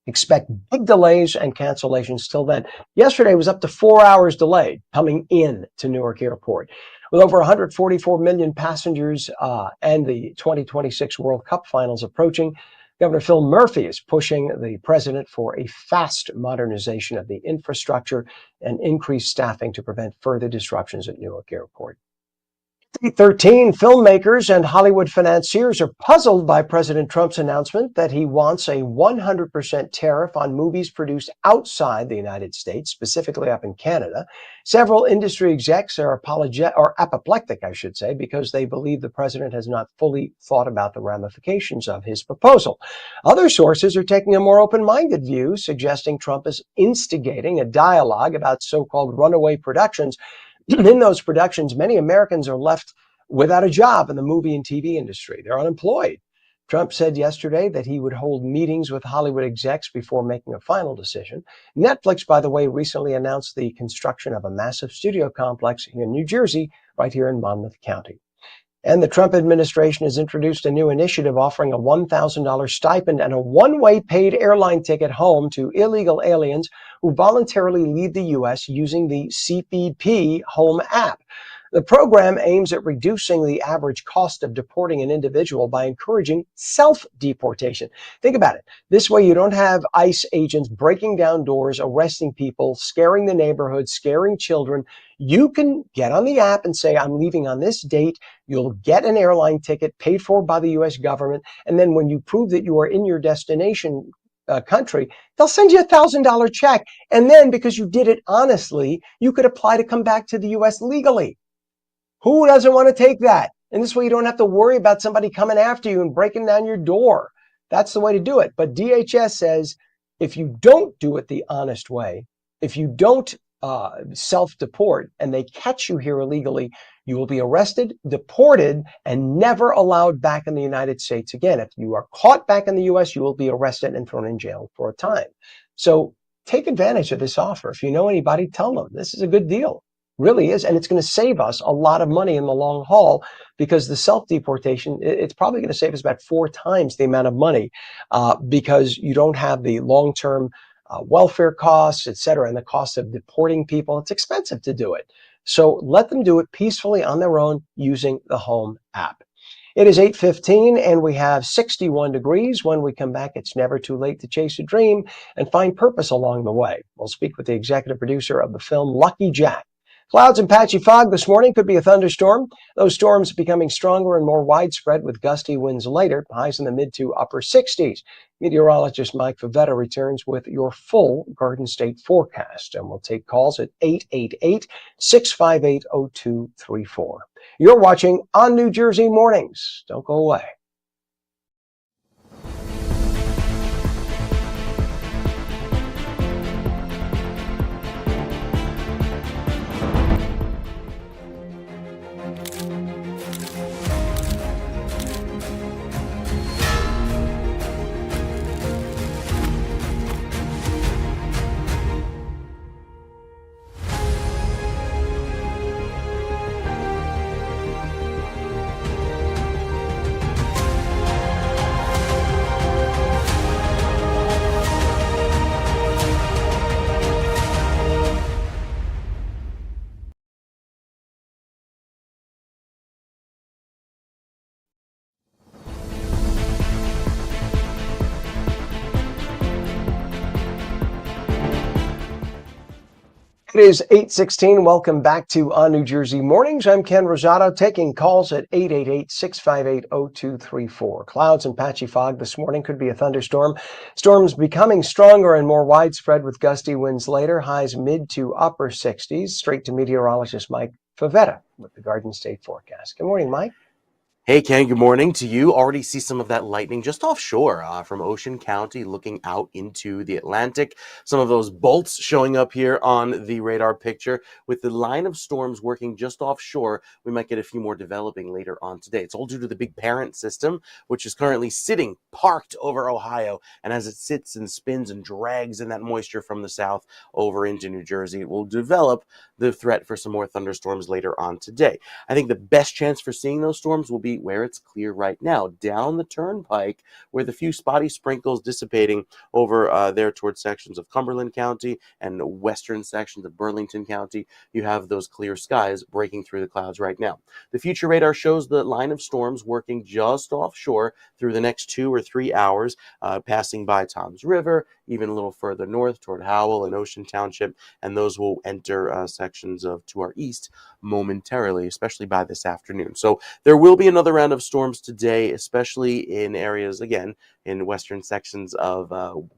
Expect big delays and cancellations till then. Yesterday was up to 4 hours delayed coming in to Newark Airport. With over 144 million passengers and the 2026 World Cup finals approaching, Governor Phil Murphy is pushing the president for a fast modernization of the infrastructure and increased staffing to prevent further disruptions at Newark Airport. 13 filmmakers and Hollywood financiers are puzzled by President Trump's announcement that he wants a 100% tariff on movies produced outside the United States, specifically up in Canada. Several industry execs are apoplectic, I should say, because they believe the president has not fully thought about the ramifications of his proposal. Other sources are taking a more open-minded view, suggesting Trump is instigating a dialogue about so-called runaway productions. In those productions, many Americans are left without a job in the movie and TV industry. They're unemployed. Trump said yesterday that he would hold meetings with Hollywood execs before making a final decision. Netflix, by the way, recently announced the construction of a massive studio complex here in New Jersey, right here in Monmouth County. And the Trump administration has introduced a new initiative offering a $1,000 stipend and a one-way paid airline ticket home to illegal aliens who voluntarily leave the U.S. using the CBP Home app. The program aims at reducing the average cost of deporting an individual by encouraging self-deportation. Think about it. This way you don't have ICE agents breaking down doors, arresting people, scaring the neighborhood, scaring children. You can get on the app and say, I'm leaving on this date. You'll get an airline ticket paid for by the U.S. government. And then when you prove that you are in your destination country, they'll send you a $1,000 check. And then because you did it honestly, you could apply to come back to the U.S. legally. Who doesn't want to take that? And this way you don't have to worry about somebody coming after you and breaking down your door. That's the way to do it. But DHS says if you don't do it the honest way, if you don't self-deport and they catch you here illegally, you will be arrested, deported, and never allowed back in the United States again. If you are caught back in the U.S., you will be arrested and thrown in jail for a time. So take advantage of this offer. If you know anybody, tell them this is a good deal. Really is. And it's going to save us a lot of money in the long haul because the self-deportation, it's probably going to save us about 4 times the amount of money because you don't have the long-term welfare costs, et cetera, and the cost of deporting people. It's expensive to do it. So let them do it peacefully on their own using the Home app. It is 8:15 and we have 61 degrees. When we come back, it's never too late to chase a dream and find purpose along the way. We'll speak with the executive producer of the film Lucky Jack. Clouds and patchy fog this morning, could be a thunderstorm. Those storms becoming stronger and more widespread with gusty winds later, highs in the mid to upper 60s. Meteorologist Mike Favetta returns with your full Garden State forecast, and we'll take calls at 888-658-0234. You're watching ONNJ Jersey Mornings. Don't go away. It is 8:16. Welcome back to ONNJ Jersey Mornings. I'm Ken Rosato, taking calls at 888-658-0234. Clouds and patchy fog this morning, could be a thunderstorm. Storms becoming stronger and more widespread with gusty winds later, highs mid to upper 60s. Straight to meteorologist Mike Favetta with the Garden State forecast. Good morning, Mike. Hey, Ken, good morning to you. Already see some of that lightning just offshore from Ocean County looking out into the Atlantic. Some of those bolts showing up here on the radar picture. With the line of storms working just offshore, we might get a few more developing later on today. It's all due to the big parent system, which is currently sitting parked over Ohio. And as it sits and spins and drags in that moisture from the south over into New Jersey, it will develop the threat for some more thunderstorms later on today. I think the best chance for seeing those storms will be where it's clear right now, down the turnpike, where the few spotty sprinkles dissipating over there towards sections of Cumberland County and western sections of Burlington County. You have those clear skies breaking through the clouds right now. The future radar shows the line of storms working just offshore through the next 2 or 3 hours, passing by Toms River, even a little further north toward Howell and Ocean Township, and those will enter sections of to our east momentarily, especially by this afternoon. So there will be another round of storms today, especially in areas, again, in western sections of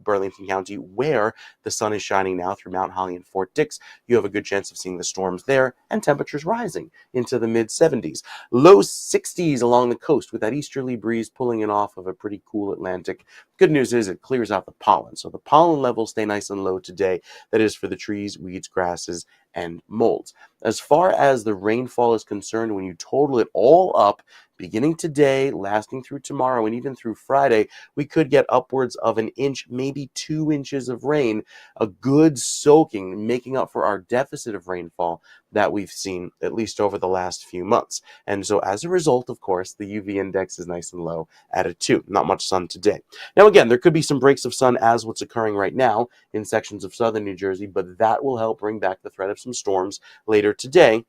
Burlington County, where the sun is shining now through Mount Holly and Fort Dix. You have a good chance of seeing the storms there, and temperatures rising into the mid-70s. Low 60s along the coast with that easterly breeze pulling in off of a pretty cool Atlantic. Good news is it clears out the pollen, so the pollen levels stay nice and low today. That is for the trees, weeds, grasses, and molds. As far as the rainfall is concerned, when you total it all up, beginning today, lasting through tomorrow, and even through Friday, we could get upwards of 1 inch, maybe 2 inches of rain, a good soaking, making up for our deficit of rainfall that we've seen at least over the last few months. And so as a result, of course, the UV index is nice and low at a 2. Not much sun today. Now, again, there could be some breaks of sun as what's occurring right now in sections of southern New Jersey, but that will help bring back the threat of some storms later today.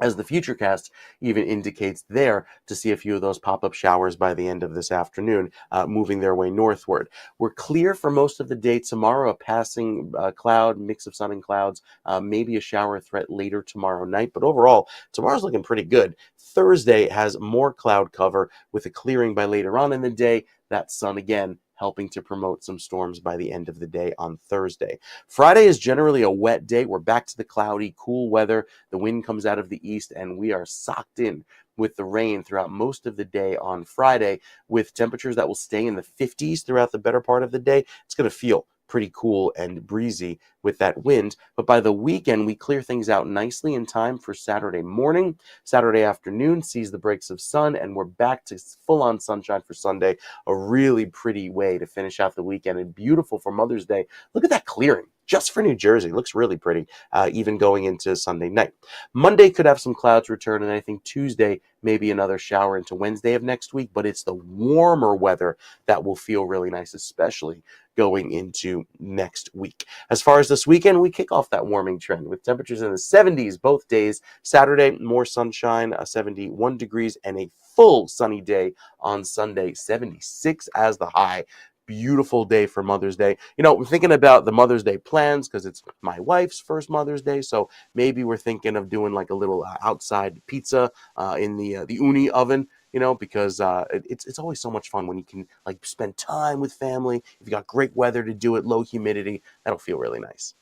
as the Futurecast even indicates there, to see a few of those pop-up showers by the end of this afternoon, moving their way northward. We're clear for most of the day tomorrow, a passing cloud, mix of sun and clouds, maybe a shower threat later tomorrow night, but overall, tomorrow's looking pretty good. Thursday has more cloud cover with a clearing by later on in the day. That sun again helping to promote some storms by the end of the day on Thursday. Friday is generally a wet day. We're back to the cloudy, cool weather. The wind comes out of the east, and we are socked in with the rain throughout most of the day on Friday, with temperatures that will stay in the 50s throughout the better part of the day. It's going to feel pretty cool and breezy with that wind. But by the weekend, we clear things out nicely in time for Saturday morning. Saturday afternoon sees the breaks of sun, and we're back to full-on sunshine for Sunday. A really pretty way to finish out the weekend, and beautiful for Mother's Day. Look at that clearing. Just for New Jersey. Looks really pretty, even going into Sunday night. Monday could have some clouds return, and I think Tuesday maybe another shower into Wednesday of next week, but it's the warmer weather that will feel really nice, especially going into next week. As far as this weekend, we kick off that warming trend with temperatures in the 70s both days. Saturday, more sunshine, 71 degrees, and a full sunny day on Sunday, 76 as the high. Beautiful day for Mother's Day. You know, we're thinking about the Mother's Day plans because it's my wife's first Mother's Day, so maybe we're thinking of doing like a little outside pizza in the uni oven. You know, because it's always so much fun when you can like spend time with family. If you got great weather to do it, low humidity, that'll feel really nice.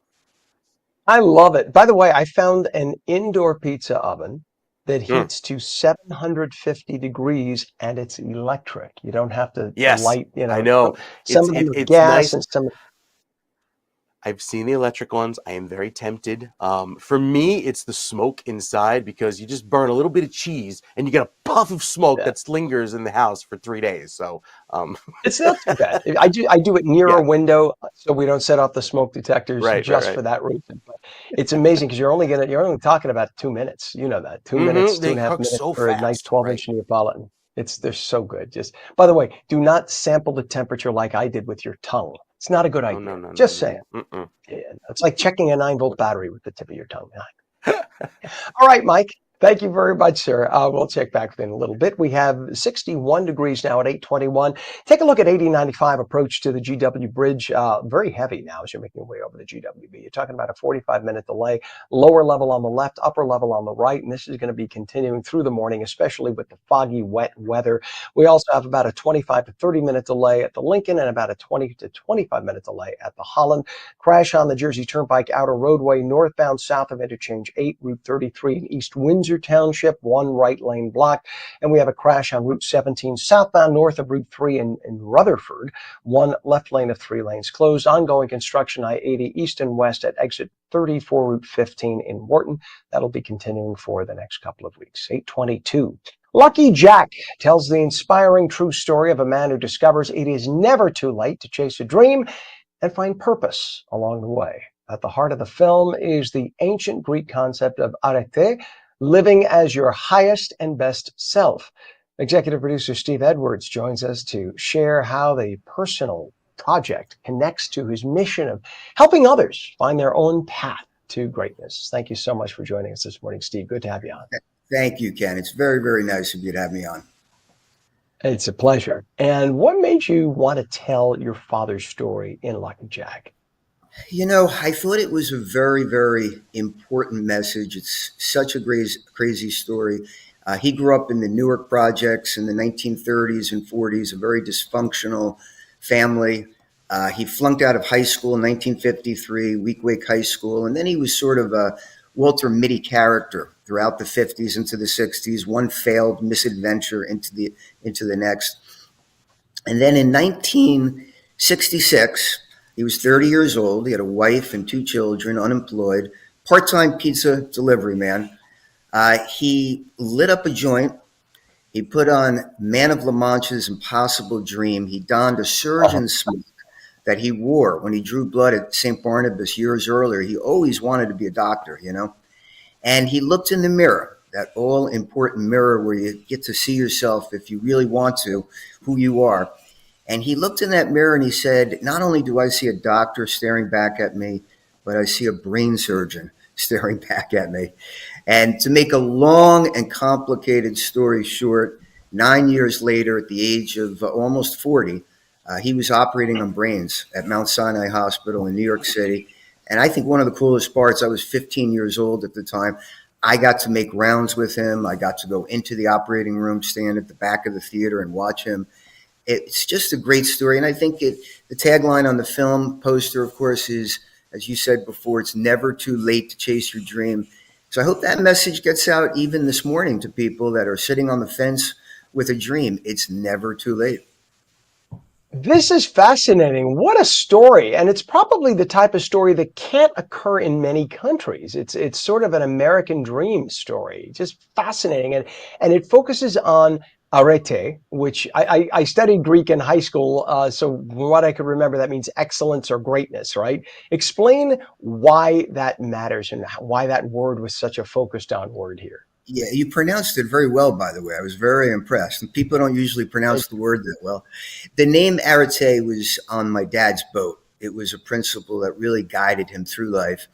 I love it. By the way, I found an indoor pizza oven that Mm. heats to 750 degrees and it's electric. You don't have to Yes, light, I some, know. some of them are It's gas nice. and some. I've seen the electric ones. I am very tempted. For me, it's the smoke inside because you just burn a little bit of cheese and you get a puff of smoke Yeah. that lingers in the house for 3 days. So, It's not too bad. I do it near yeah, a window so we don't set off the smoke detectors right, just right. for that reason. But it's amazing because you're only talking about 2 minutes. You know that. 2 minutes, two They and a half cook minutes so for a nice fast, right? 12-inch Neapolitan. They're so good. Just by the way, do not sample the temperature like I did with your tongue. It's not a good Oh, no, idea. no, no, Just no. saying. Mm-mm. Yeah, it's like checking a 9-volt battery with the tip of your tongue. All right, Mike. Thank you very much, sir. We'll check back in a little bit. We have 61 degrees now at 8:21. Take a look at 8095 approach to the GW Bridge. Very heavy now as you're making your way over the GWB. You're talking about a 45-minute delay, lower level on the left, upper level on the right, and this is going to be continuing through the morning, especially with the foggy, wet weather. We also have about a 25 to 30-minute delay at the Lincoln and about a 20 to 25-minute delay at the Holland. Crash on the Jersey Turnpike Outer Roadway, northbound south of Interchange 8, Route 33 in East Windsor Township, one right lane blocked. And we have a crash on Route 17 southbound north of Route 3 in Rutherford, one left lane of 3 lanes closed. Ongoing construction I-80 east and west at exit 34 Route 15 in Wharton. That'll be continuing for the next couple of weeks. 8:22. Lucky Jack tells the inspiring true story of a man who discovers it is never too late to chase a dream and find purpose along the way. At the heart of the film is the ancient Greek concept of arete, living as your highest and best self. Executive producer Steve Edwards joins us to share how the personal project connects to his mission of helping others find their own path to greatness. Thank you so much for joining us this morning, Steve. Good to have you on. Thank you, Ken. It's very, very nice of you to have me on. It's a pleasure. And what made you want to tell your father's story in Lucky Jack? I thought it was a very, very important message. It's such a crazy story. He grew up in the Newark projects in the 1930s and 40s, a very dysfunctional family. He flunked out of high school in 1953, Weequahic High School, and then he was sort of a Walter Mitty character throughout the 50s into the 60s, one failed misadventure into the next. And then in 1966, he was 30 years old. He had a wife and 2 children, unemployed, part-time pizza delivery man. He lit up a joint. He put on Man of La Mancha's Impossible Dream. He donned a surgeon's smock that he wore when he drew blood at St. Barnabas years earlier. He always wanted to be a doctor, And he looked in the mirror, that all-important mirror where you get to see yourself, if you really want to, who you are. And he looked in that mirror and he said, not only do I see a doctor staring back at me, but I see a brain surgeon staring back at me. And to make a long and complicated story short, 9 years later, at the age of almost 40, he was operating on brains at Mount Sinai Hospital in New York City. And I think one of the coolest parts, I was 15 years old at the time. I got to make rounds with him. I got to go into the operating room, stand at the back of the theater and watch him. It's just a great story. And I think the tagline on the film poster, of course, is, as you said before, it's never too late to chase your dream. So I hope that message gets out even this morning to people that are sitting on the fence with a dream. It's never too late. This is fascinating. What a story. And it's probably the type of story that can't occur in many countries. It's sort of an American dream story. Just fascinating. And it focuses on arete, which I studied Greek in high school. So what I could remember, that means excellence or greatness, right? Explain why that matters and why that word was such a focused on word here. Yeah, you pronounced it very well, by the way. I was very impressed. And people don't usually pronounce the word that well. The name arete was on my dad's boat. It was a principle that really guided him through life.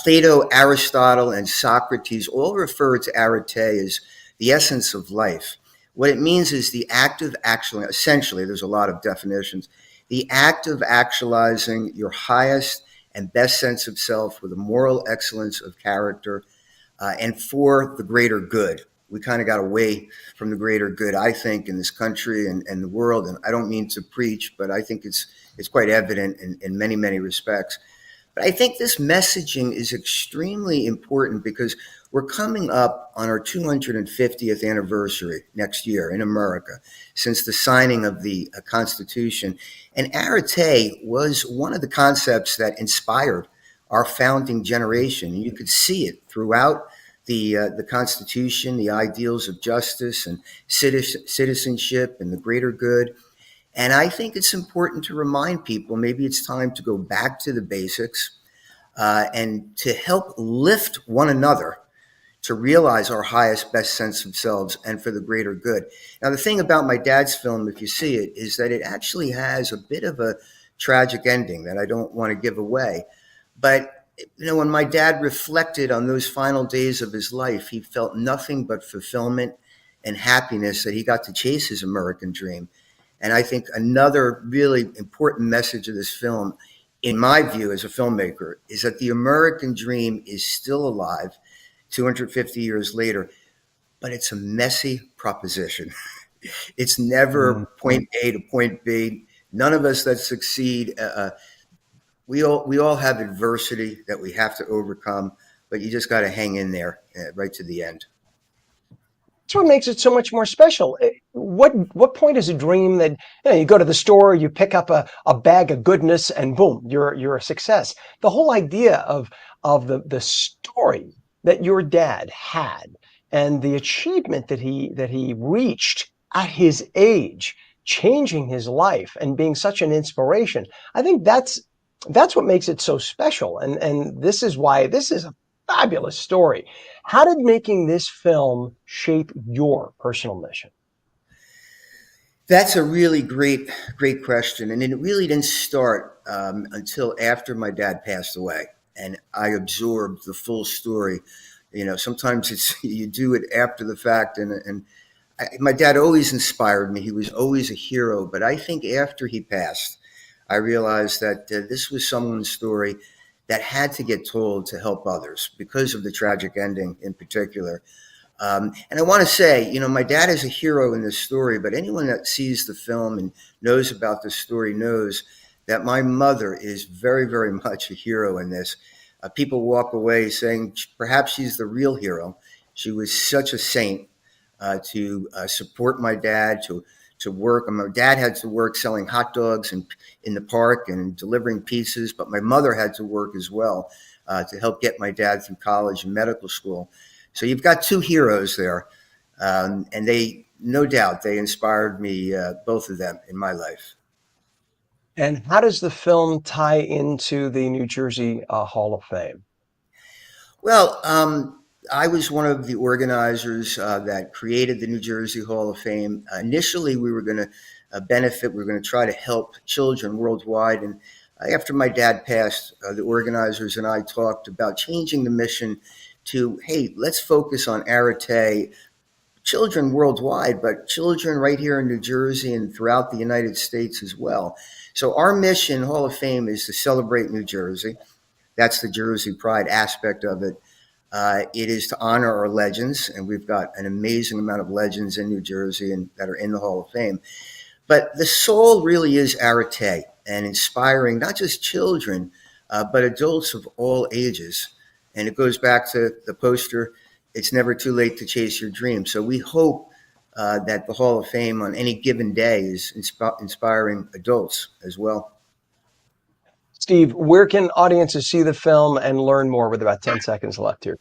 Plato, Aristotle, and Socrates all refer to arete as the essence of life. What it means is the act of actually, essentially, there's a lot of definitions, the act of actualizing your highest and best sense of self with a moral excellence of character, and for the greater good. We kind of got away from the greater good, I think, in this country and the world. And I don't mean to preach, but I think it's quite evident in many, many respects. But I think this messaging is extremely important because we're coming up on our 250th anniversary next year in America since the signing of the Constitution. And arete was one of the concepts that inspired our founding generation. You could see it throughout the Constitution, the ideals of justice and citizenship and the greater good. And I think it's important to remind people, maybe it's time to go back to the basics and to help lift one another to realize our highest, best sense of selves and for the greater good. Now, the thing about my dad's film, if you see it, is that it actually has a bit of a tragic ending that I don't want to give away. But, when my dad reflected on those final days of his life, he felt nothing but fulfillment and happiness that he got to chase his American dream. And I think another really important message of this film, in my view as a filmmaker, is that the American dream is still alive 250 years later, but it's a messy proposition. It's never point A to point B. None of us that succeed, we all have adversity that we have to overcome, but you just got to hang in there right to the end. That's what makes it so much more special. What point is a dream that you go to the store, you pick up a bag of goodness, and boom, you're a success. The whole idea of the story that your dad had and the achievement that he reached at his age, changing his life and being such an inspiration. I think that's what makes it so special. And this is why this is a fabulous story. How did making this film shape your personal mission? That's a really great question. And it really didn't start until after my dad passed away. And I absorbed the full story. Sometimes you do it after the fact. My dad always inspired me. He was always a hero. But I think after he passed, I realized that this was someone's story that had to get told to help others because of the tragic ending in particular. And I want to say, my dad is a hero in this story, but anyone that sees the film and knows about this story knows that my mother is very, very much a hero in this. People walk away saying perhaps she's the real hero. She was such a saint to support my dad, to work. My dad had to work selling hot dogs in the park and delivering pizzas, but my mother had to work as well to help get my dad through college and medical school. So you've got two heroes there, and they, no doubt, they inspired me, both of them, in my life. And how does the film tie into the New Jersey Hall of Fame? Well, I was one of the organizers that created the New Jersey Hall of Fame. Initially, we were going to benefit, we were going to try to help children worldwide. And After my dad passed, the organizers and I talked about changing the mission to, hey, let's focus on Arete children worldwide, but children right here in New Jersey and throughout the United States as well. So our mission, Hall of Fame, is to celebrate New Jersey. That's the Jersey pride aspect of it. It is to honor our legends, and we've got an amazing amount of legends in New Jersey and that are in the Hall of Fame. But the soul really is Arete and inspiring not just children, but adults of all ages. And it goes back to the poster, it's never too late to chase your dream. So we hope that the Hall of Fame on any given day is inspiring adults as well. Steve, where can audiences see the film and learn more with about 10 seconds left here?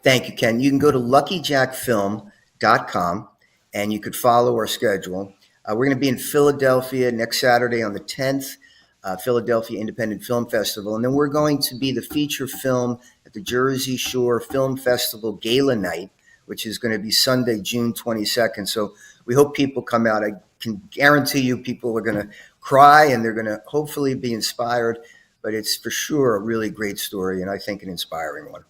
Thank you, Ken. You can go to luckyjackfilm.com and you could follow our schedule. We're going to be in Philadelphia next Saturday on the 10th, Philadelphia Independent Film Festival. And then we're going to be the feature film at the Jersey Shore Film Festival Gala Night, which is going to be Sunday, June 22nd. So we hope people come out. I can guarantee you people are going to cry and they're going to hopefully be inspired. But it's for sure a really great story and I think an inspiring one.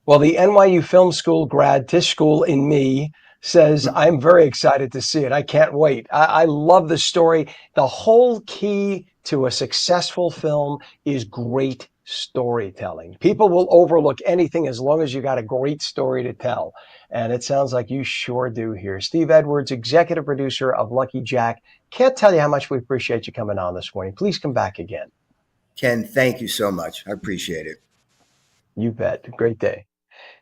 Well, the NYU Film School grad, Tish School in me, says, I'm very excited to see it. I can't wait. I love the story. The whole key to a successful film is great storytelling. People will overlook anything as long as you got a great story to tell. And it sounds like you sure do here. Steve Edwards, executive producer of Lucky Jack. Can't tell you how much we appreciate you coming on this morning. Please come back again. Ken, thank you so much. I appreciate it. You bet. Great day.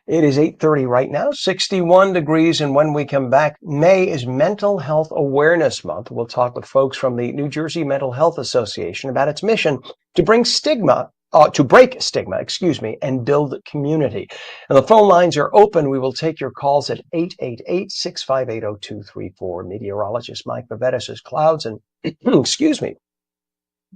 It is 8:30 right now, 61 degrees. And when we come back, May is Mental Health Awareness Month. We'll talk with folks from the New Jersey Mental Health Association about its mission to break stigma, and build community. And the phone lines are open. We will take your calls at 888-658-0234. Meteorologist Mike Favetta says clouds and,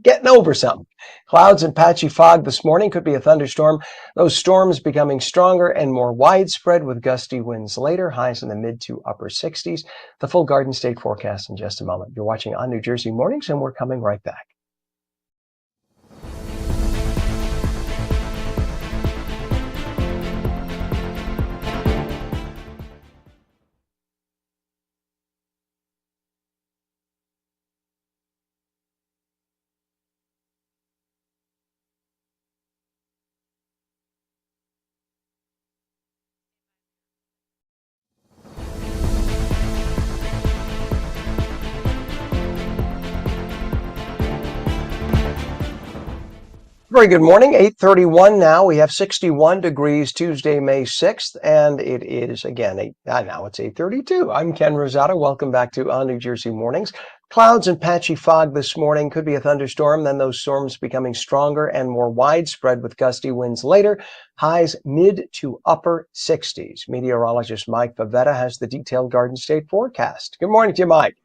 getting over something. Clouds and patchy fog this morning, could be a thunderstorm. Those storms becoming stronger and more widespread with gusty winds later, highs in the mid to upper 60s. The full Garden State forecast in just a moment. You're watching ONNJ Mornings, and we're coming right back. Very good morning. 8:31 now. We have 61 degrees Tuesday, May 6th, and it is again now it's 8:32. I'm Ken Rosato. Welcome back to ONNJ Mornings. Clouds and patchy fog this morning, could be a thunderstorm. Then those storms becoming stronger and more widespread with gusty winds later. Highs mid to upper 60s. Meteorologist Mike Favetta has the detailed Garden State forecast. Good morning to you, Mike.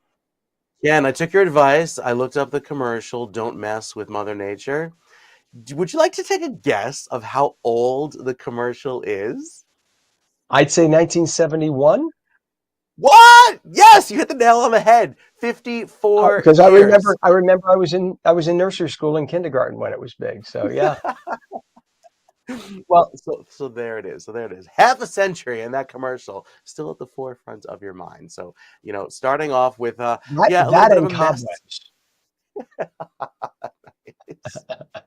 Yeah, and I took your advice. I looked up the commercial, Don't Mess with Mother Nature. Would you like to take a guess of how old the commercial is? I'd say 1971. What? Yes, you hit the nail on the head. 54 Because years. I remember I was in nursery school and kindergarten when it was big. So yeah. Well, so there it is. So there it is. Half a century, and that commercial still at the forefront of your mind. So, starting off with a little bit of a mess.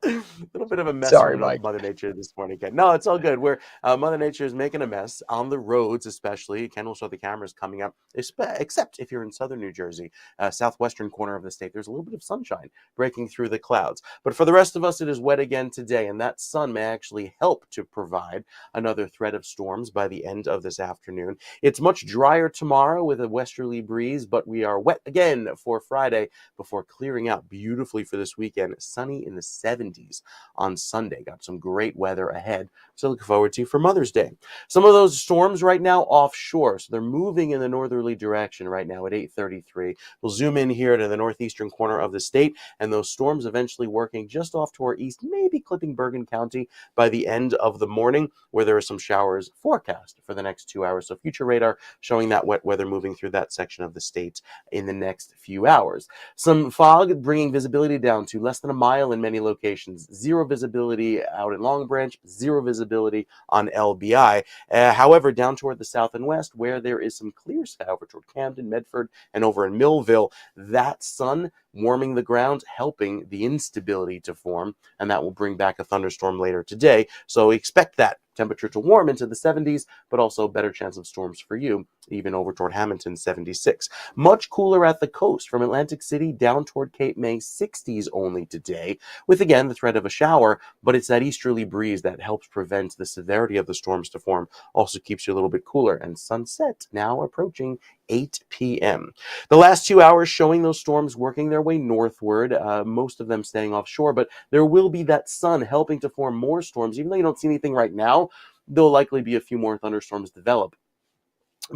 A little bit of a mess Sorry, from Mike. Mother Nature this morning, Ken. No, it's all good. Mother Nature is making a mess on the roads, especially. Ken will show the cameras coming up, except if you're in southern New Jersey, southwestern corner of the state. There's a little bit of sunshine breaking through the clouds. But for the rest of us, it is wet again today, and that sun may actually help to provide another threat of storms by the end of this afternoon. It's much drier tomorrow with a westerly breeze, but we are wet again for Friday before clearing out beautifully for this weekend. Sunny in the 70s on Sunday. Got some great weather ahead to look forward to for Mother's Day. Some of those storms right now offshore, so they're moving in the northerly direction right now at 8:33. We'll zoom in here to the northeastern corner of the state, and those storms eventually working just off to our east, maybe clipping Bergen County by the end of the morning, where there are some showers forecast for the next 2 hours. So future radar showing that wet weather moving through that section of the state in the next few hours. Some fog bringing visibility down to less than a mile in many locations. Zero visibility out in Long Branch, zero visibility on LBI. However, down toward the south and west, where there is some clear sky over toward Camden, Medford, and over in Millville, that sun warming the ground, helping the instability to form, and that will bring back a thunderstorm later today. So expect that temperature to warm into the 70s, but also better chance of storms for you, even over toward Hamilton, 76. Much cooler at the coast from Atlantic City down toward Cape May, 60s only today, with again the threat of a shower, but it's that easterly breeze that helps prevent the severity of the storms to form, also keeps you a little bit cooler, and sunset now approaching 8 p.m. The last 2 hours showing those storms working their way northward, most of them staying offshore, but there will be that sun helping to form more storms. Even though you don't see anything right now, there'll likely be a few more thunderstorms develop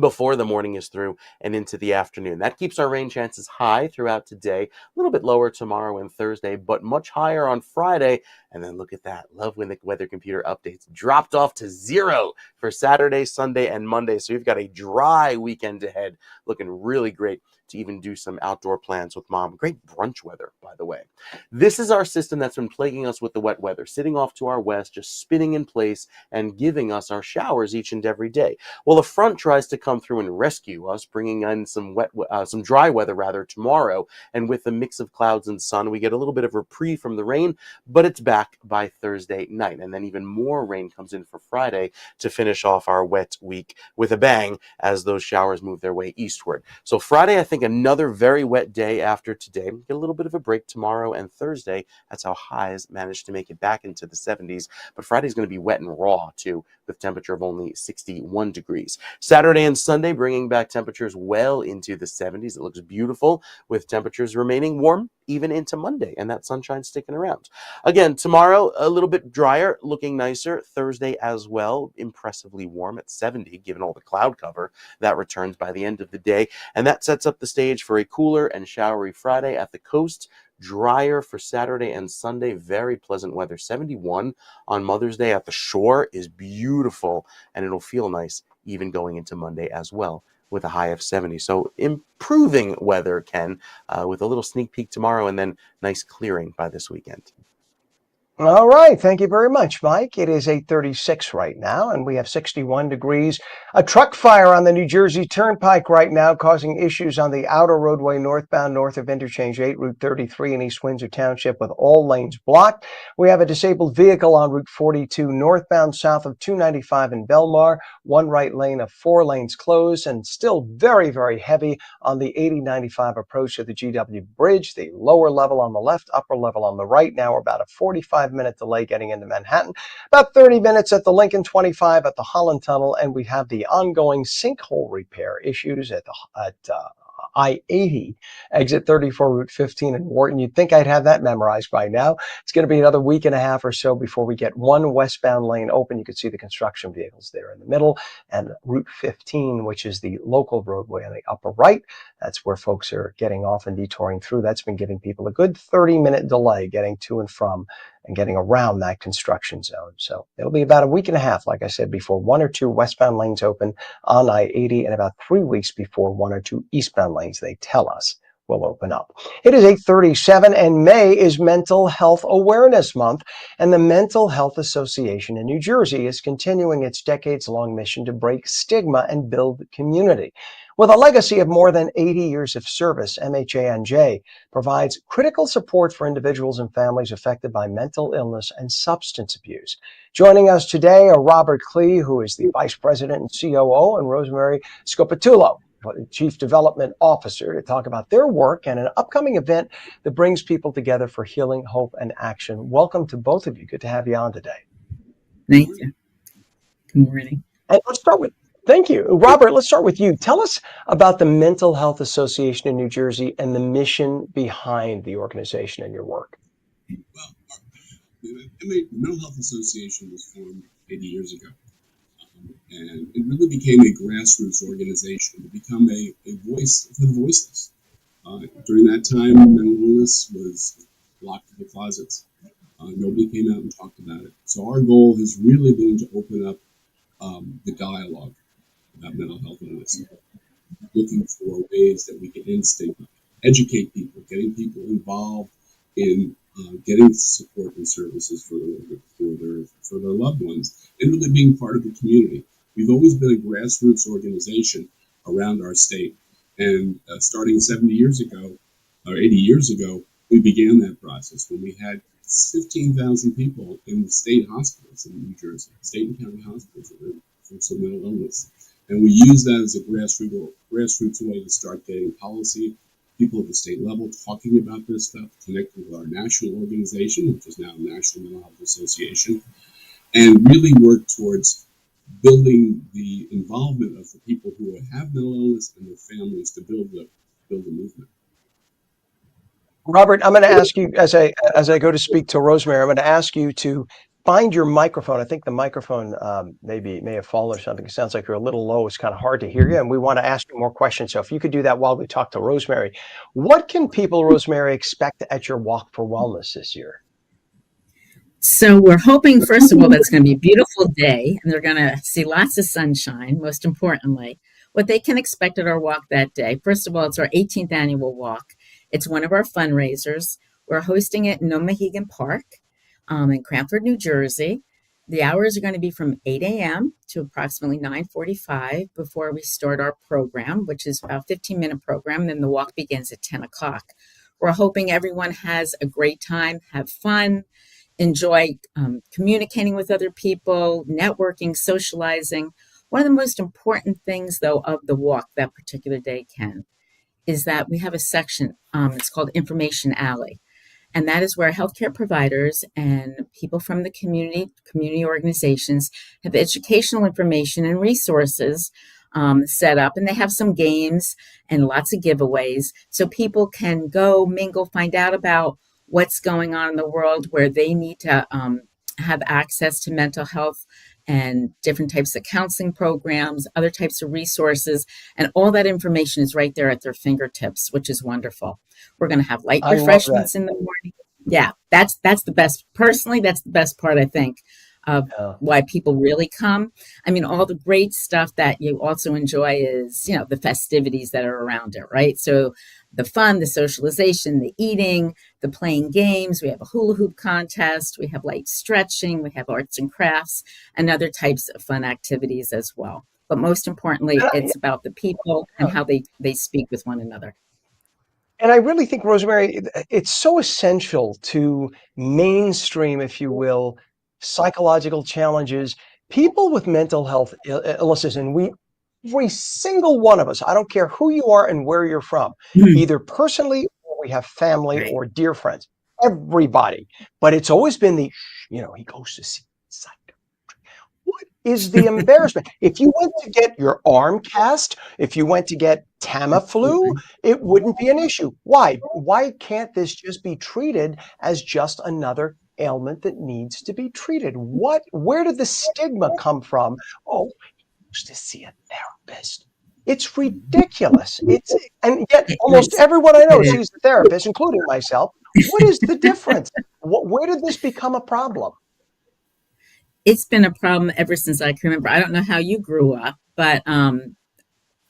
before the morning is through and into the afternoon. That keeps our rain chances high throughout today, a little bit lower tomorrow and Thursday, but much higher on Friday. And then look at that. Love when the weather computer updates. Dropped off to 0 for Saturday, Sunday, and Monday. So we've got a dry weekend ahead, looking really great to even do some outdoor plans with mom. Great brunch weather, by the way. This is our system that's been plaguing us with the wet weather, sitting off to our west, just spinning in place and giving us our showers each and every day. Well, a front tries to come through and rescue us, bringing in some dry weather rather tomorrow. And with a mix of clouds and sun, we get a little bit of reprieve from the rain, but it's back by Thursday night. And then even more rain comes in for Friday to finish off our wet week with a bang as those showers move their way eastward. So Friday, I think another very wet day after today. Get a little bit of a break tomorrow and Thursday. That's how highs managed to make it back into the 70s. But Friday's going to be wet and raw too, with temperature of only 61 degrees. Saturday and Sunday bringing back temperatures well into the 70s. It looks beautiful with temperatures remaining warm even into Monday and that sunshine sticking around. Again, tomorrow a little bit drier, looking nicer. Thursday as well, impressively warm at 70 given all the cloud cover that returns by the end of the day. And that sets up the stage for a cooler and showery Friday at the coast. Drier for Saturday and Sunday. Very pleasant weather. 71 on Mother's Day at the shore is beautiful, and it'll feel nice even going into Monday as well with a high of 70. So improving weather, Ken, with a little sneak peek tomorrow and then nice clearing by this weekend. All right. Thank you very much, Mike. It is 8:36 right now, and we have 61 degrees. A truck fire on the New Jersey Turnpike right now causing issues on the outer roadway northbound north of Interchange 8, Route 33 in East Windsor Township with all lanes blocked. We have a disabled vehicle on Route 42 northbound south of 295 in Belmar. One right lane of 4 lanes closed and still very, very heavy on the 8095 approach to the GW Bridge. The lower level on the left, upper level on the right. Now we're about a 45-minute delay getting into Manhattan, about 30 minutes at the Lincoln 25 at the Holland Tunnel, and we have the ongoing sinkhole repair issues at I-80, exit 34, Route 15 in Wharton. You'd think I'd have that memorized by now. It's going to be another week and a half or so before we get one westbound lane open. You can see the construction vehicles there in the middle, and Route 15, which is the local roadway on the upper right. That's where folks are getting off and detouring through. That's been giving people a good 30-minute delay getting to and from and getting around that construction zone. So it'll be about a week and a half, like I said, before 1 or 2 westbound lanes open on I-80 and about 3 weeks before 1 or 2 eastbound lanes, they tell us, will open up. It is 8:37 and May is Mental Health Awareness Month, and the Mental Health Association in New Jersey is continuing its decades-long mission to break stigma and build community. With a legacy of more than 80 years of service, ONNJ provides critical support for individuals and families affected by mental illness and substance abuse. Joining us today are Robert Klee, who is the Vice President and COO, and Rosemary Scopatullo, Chief Development Officer, to talk about their work and an upcoming event that brings people together for healing, hope, and action. Welcome to both of you. Good to have you on today. Thank you. Good morning. And thank you. Robert, let's start with you. Tell us about the Mental Health Association in New Jersey and the mission behind the organization and your work. Well, The Mental Health Association was formed 80 years ago. And it really became a grassroots organization to become a voice for the voiceless. During that time, mental illness was locked in the closets. Nobody came out and talked about it. So our goal has really been to open up the dialogue about mental health illness, looking for ways that we can end stigma, educate people, getting people involved in getting support and services for their loved ones, and really being part of the community. We've always been a grassroots organization around our state, and starting 70 years ago, or 80 years ago, we began that process when we had 15,000 people in the state hospitals in New Jersey, state and county hospitals for some mental illness. And we use that as a grassroots way to start getting policy, people at the state level talking about this stuff, connecting with our national organization, which is now National Mental Health Association, and really work towards building the involvement of the people who have mental illness and their families to build a movement. Robert, I'm going to ask you as I go to speak to Rosemary, I'm going to ask you to find your microphone. I think the microphone may have fallen or something. It sounds like you're a little low. It's kind of hard to hear you, and we want to ask you more questions. So if you could do that while we talk to Rosemary. What can people, Rosemary, expect at your Walk for Wellness this year? So we're hoping, first of all, that it's going to be a beautiful day and they're going to see lots of sunshine, most importantly. What they can expect at our walk that day, first of all, it's our 18th annual walk. It's one of our fundraisers. We're hosting it in Mohegan Park in Cranford, New Jersey. The hours are going to be from 8 a.m. to approximately 9:45 before we start our program, which is about a 15-minute program. Then the walk begins at 10 o'clock. We're hoping everyone has a great time, have fun, enjoy communicating with other people, networking, socializing. One of the most important things, though, of the walk that particular day, Ken, is that we have a section, it's called Information Alley. And that is where healthcare providers and people from the community organizations have educational information and resources set up. And they have some games and lots of giveaways. So people can go, mingle, find out about what's going on in the world, where they need to have access to mental health and different types of counseling programs, other types of resources, and all that information is right there at their fingertips, which is wonderful. We're going to have light refreshments in the morning. Yeah, that's the best. Personally, that's the best part, I think, of why people really come. I mean, all the great stuff that you also enjoy is, the festivities that are around it, right? So the fun, the socialization, the eating, the playing games. We have a hula hoop contest. We have light stretching. We have arts and crafts and other types of fun activities as well. But most importantly, it's about the people and how they speak with one another. And I really think, Rosemary, it's so essential to mainstream, if you will, psychological challenges. People with mental health illnesses, and every single one of us, I don't care who you are and where you're from, either personally or we have family or dear friends, everybody. But it's always been he goes to see psychiatrist. What is the embarrassment? If you went to get your arm cast, if you went to get Tamiflu, it wouldn't be an issue. Why? Why can't this just be treated as just another ailment that needs to be treated? Where did the stigma come from? Oh, he used to see a therapist. It's ridiculous. And yet almost everyone I know sees a therapist, including myself. What is the difference? Where did this become a problem? It's been a problem ever since I can remember. I don't know how you grew up, but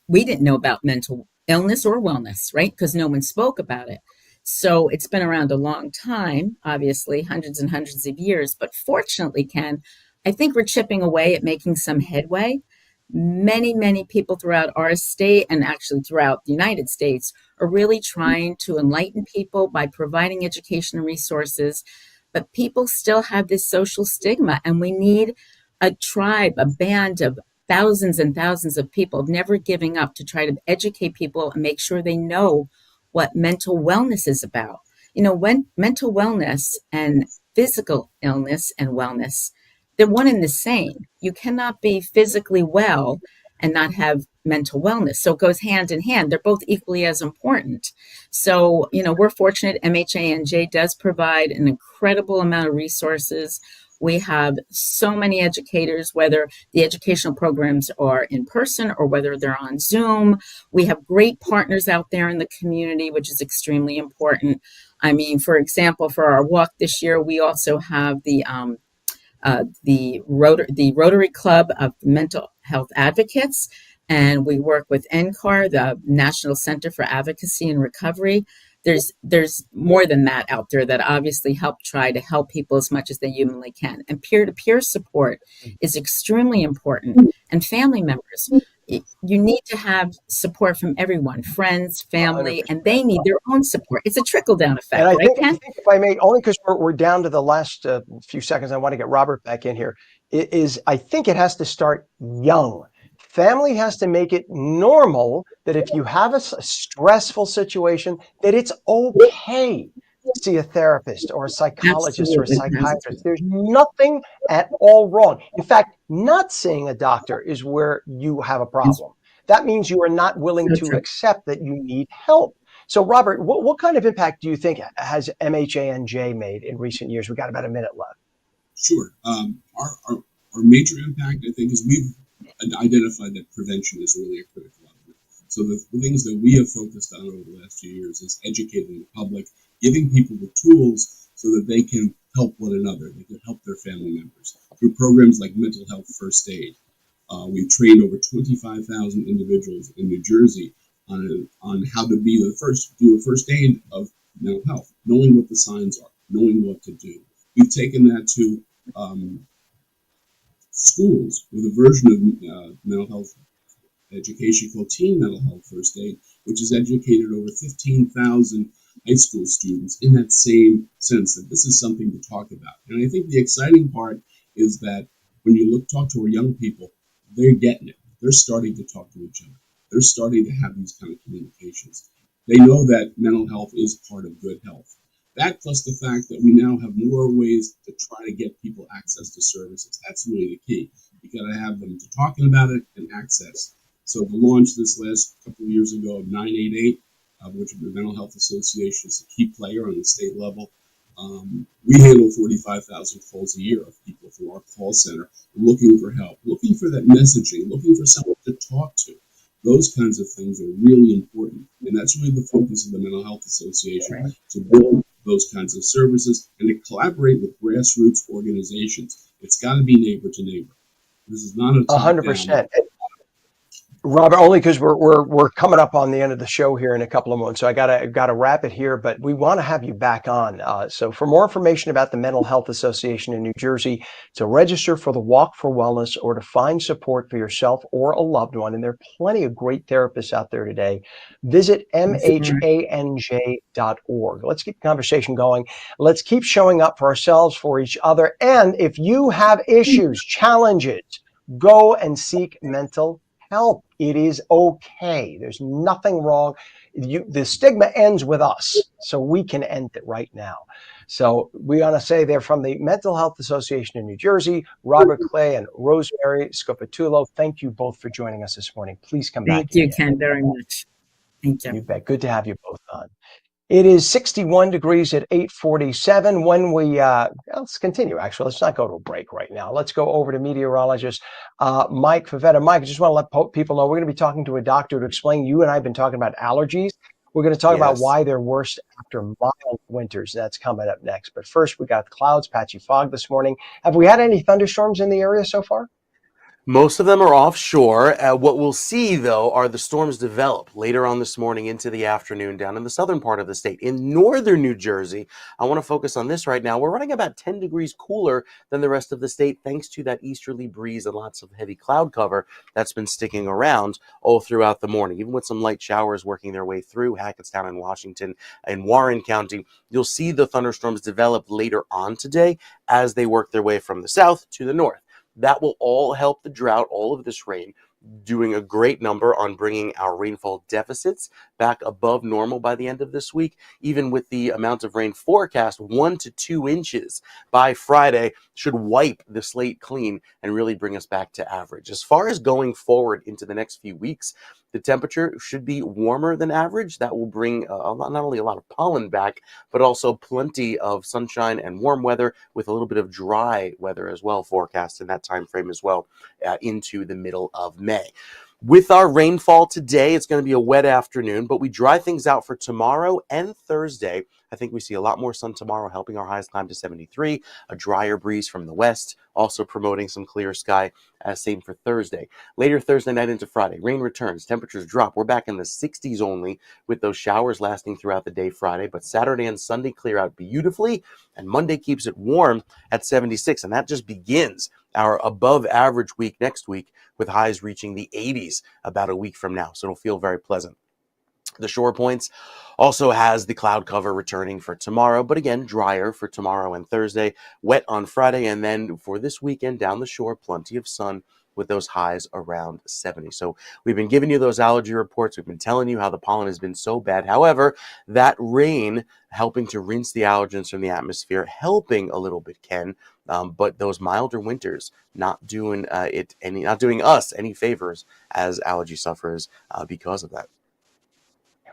we didn't know about mental illness or wellness, right? Because no one spoke about it. So it's been around a long time, obviously, hundreds and hundreds of years. But fortunately, Ken, I think we're chipping away at making some headway. Many, many people throughout our state and actually throughout the United States are really trying to enlighten people by providing education and resources. But people still have this social stigma, and we need a tribe, a band of thousands and thousands of people never giving up to try to educate people and make sure they know what mental wellness is about. When mental wellness and physical illness and wellness, they're one and the same. You cannot be physically well and not have mental wellness. So it goes hand in hand. They're both equally as important. So, we're fortunate. MHANJ does provide an incredible amount of resources. We have so many educators, whether the educational programs are in person or whether they're on Zoom. We have great partners out there in the community, which is extremely important. I mean, for example, for our walk this year, we also have the Rotary Club of Mental Health Advocates, and we work with NCAR, the National Center for Advocacy and Recovery. There's more than that out there that obviously try to help people as much as they humanly can. And peer-to-peer support is extremely important. And family members, you need to have support from everyone, friends, family, 100%. and they need their own support. It's a trickle-down effect, And I right, think, Ken? if I may, only because we're down to the last few seconds, I want to get Robert back in here. I think it has to start young. Family has to make it normal that if you have a stressful situation, that it's okay to see a therapist or a psychologist or a Absolutely. psychiatrist. There's nothing at all wrong. In fact, not seeing a doctor is where you have a problem. That means you are not willing So to true. accept that you need help. So, Robert, what kind of impact do you think has MHANJ made in recent years? We got about a minute left. Sure. Our major impact, I think, is we've identified that prevention is really a critical element. So the things that we have focused on over the last few years is educating the public, giving people the tools so that they can help one another, they can help their family members. Through programs like Mental Health First Aid, we've trained over 25,000 individuals in New Jersey on how to do a first aid of mental health, knowing what the signs are, knowing what to do. We've taken that to schools with a version of mental health education called Teen Mental Health First Aid, which has educated over 15,000 high school students in that same sense that this is something to talk about. And I think the exciting part is that when you talk to our young people, they're getting it. They're starting to talk to each other. They're starting to have these kind of communications. They know that mental health is part of good health. That plus the fact that we now have more ways to try to get people access to services. That's really the key. You got to have them to talking about it and access. So the launch this last couple of years ago of 988, which the Mental Health Association is a key player on the state level. We handle 45,000 calls a year of people through our call center looking for help, looking for that messaging, looking for someone to talk to. Those kinds of things are really important. And that's really the focus of the Mental Health Association, to build those kinds of services and to collaborate with grassroots organizations. It's got to be neighbor to neighbor. This is not a 100%. Robert, only because we're coming up on the end of the show here in a couple of months, so I gotta wrap it here. But we want to have you back on. So for more information about the Mental Health Association in New Jersey, to register for the Walk for Wellness or to find support for yourself or a loved one, and there are plenty of great therapists out there today, visit mhanj.org. Let's keep the conversation going. Let's keep showing up for ourselves, for each other, and if you have issues, challenges, go and seek mental help. It is okay. There's nothing wrong. The stigma ends with us, so we can end it right now. So we want to say they're from the Mental Health Association in New Jersey, Robert Clay and Rosemary Scopatulo. Thank you both for joining us this morning. Please come back. Thank you, Ken, very much. Thank you. You bet. Good to have you both on. It is 61 degrees at 8:47. When let's continue, actually. Let's not go to a break right now. Let's go over to meteorologist Mike Favetta. Mike, I just want to let people know we're going to be talking to a doctor to explain. You and I have been talking about allergies. We're going to talk about why they're worse after mild winters. That's coming up next. But first, we got clouds, patchy fog this morning. Have we had any thunderstorms in the area so far? Most of them are offshore. What we'll see, though, are the storms develop later on this morning into the afternoon down in the southern part of the state. In northern New Jersey, I want to focus on this right now. We're running about 10 degrees cooler than the rest of the state thanks to that easterly breeze and lots of heavy cloud cover that's been sticking around all throughout the morning. Even with some light showers working their way through Hackettstown and Washington and Warren County, you'll see the thunderstorms develop later on today as they work their way from the south to the north. That will all help the drought, all of this rain, doing a great number on bringing our rainfall deficits back above normal by the end of this week. Even with the amount of rain forecast, 1 to 2 inches by Friday should wipe the slate clean and really bring us back to average. As far as going forward into the next few weeks, the temperature should be warmer than average. That will bring not only a lot of pollen back, but also plenty of sunshine and warm weather with a little bit of dry weather as well forecast in that time frame as well into the middle of May. With our rainfall today, it's going to be a wet afternoon, but we dry things out for tomorrow and Thursday. I think we see a lot more sun tomorrow, helping our highs climb to 73, a drier breeze from the west, also promoting some clear sky. Same for Thursday. Later Thursday night into Friday, rain returns, temperatures drop. We're back in the 60s only, with those showers lasting throughout the day Friday, but Saturday and Sunday clear out beautifully, and Monday keeps it warm at 76, and that just begins our above average week next week, with highs reaching the 80s about a week from now. So it'll feel very pleasant. The shore points also has the cloud cover returning for tomorrow, but again, drier for tomorrow and Thursday, wet on Friday, and then for this weekend down the shore, plenty of sun with those highs around 70. So we've been giving you those allergy reports. We've been telling you how the pollen has been so bad. However, that rain helping to rinse the allergens from the atmosphere, helping a little bit, Ken. But those milder winters not doing us any favors as allergy sufferers because of that.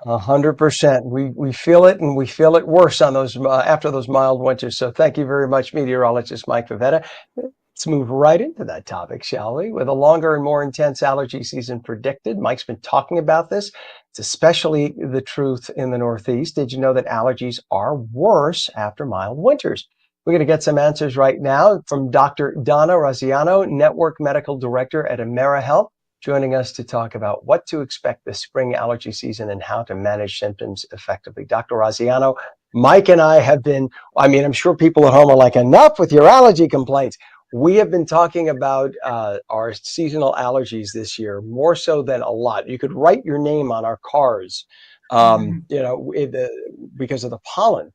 100%. We feel it, and we feel it worse on those after those mild winters. So thank you very much, meteorologist Mike Favetta. Let's move right into that topic, shall we? With a longer and more intense allergy season predicted, Mike's been talking about this. It's especially the truth in the Northeast. Did you know that allergies are worse after mild winters? We're going to get some answers right now from Dr. Donna Raziano, Network Medical Director at AmeriHealth, joining us to talk about what to expect this spring allergy season and how to manage symptoms effectively. Dr. Raziano, Mike and I have been, I'm sure people at home are like, enough with your allergy complaints. We have been talking about our seasonal allergies this year, more so than a lot. You could write your name on our cars, because of the pollen.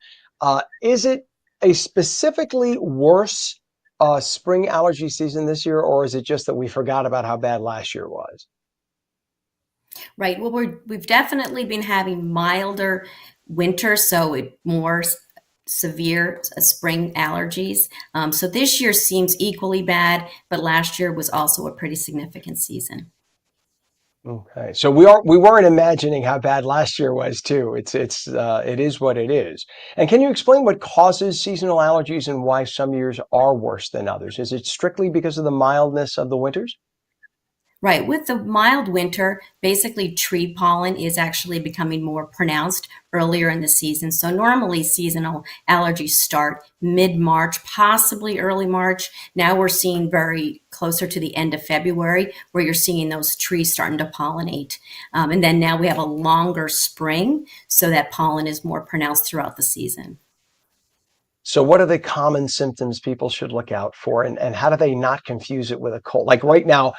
Is it a specifically worse spring allergy season this year, or is it just that we forgot about how bad last year was? Right. Well, we've definitely been having milder winter, so more severe spring allergies. So this year seems equally bad, but last year was also a pretty significant season. Okay, so we weren't imagining how bad last year was too. It is what it is. And can you explain what causes seasonal allergies and why some years are worse than others? Is it strictly because of the mildness of the winters? Right. With the mild winter, basically tree pollen is actually becoming more pronounced earlier in the season. So normally seasonal allergies start mid-March, possibly early March. Now we're seeing very closer to the end of February where you're seeing those trees starting to pollinate. And then now we have a longer spring, so that pollen is more pronounced throughout the season. So what are the common symptoms people should look out for, and how do they not confuse it with a cold? Like right now,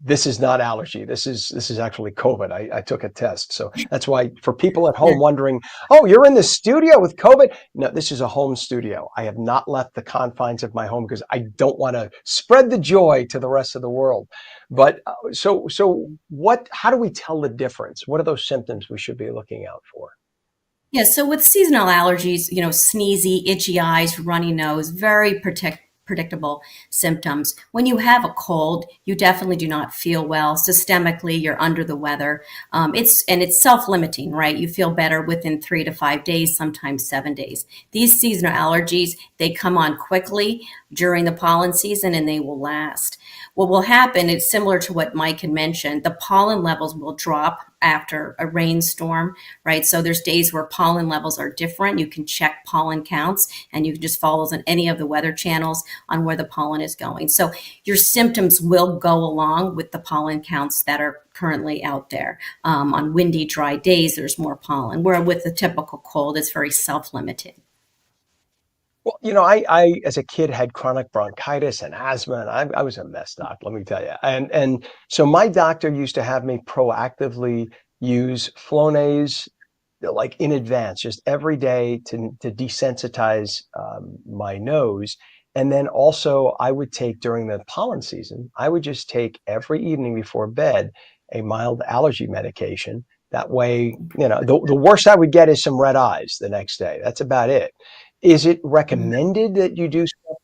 this is not allergy. This is actually COVID. I took a test. So that's why, for people at home wondering, oh, you're in the studio with COVID. No, this is a home studio. I have not left the confines of my home because I don't want to spread the joy to the rest of the world. But so how do we tell the difference? What are those symptoms we should be looking out for? Yeah, so with seasonal allergies, sneezy, itchy eyes, runny nose, very predictable symptoms. When you have a cold, you definitely do not feel well. Systemically, you're under the weather. It's self-limiting, right? You feel better within 3 to 5 days, sometimes 7 days. These seasonal allergies, they come on quickly during the pollen season and they will last. What will happen, it's similar to what Mike had mentioned, the pollen levels will drop after a rainstorm, right? So there's days where pollen levels are different. You can check pollen counts and you can just follow on any of the weather channels on where the pollen is going. So your symptoms will go along with the pollen counts that are currently out there. On windy, dry days, there's more pollen, where with the typical cold, it's very self-limited. Well, I as a kid had chronic bronchitis and asthma, and I was a mess, doc, let me tell you. And so my doctor used to have me proactively use Flonase like in advance, just every day to desensitize my nose. And then also I would take during the pollen season, I would just take every evening before bed a mild allergy medication. That way, the worst I would get is some red eyes the next day. That's about it. Is it recommended that you do stuff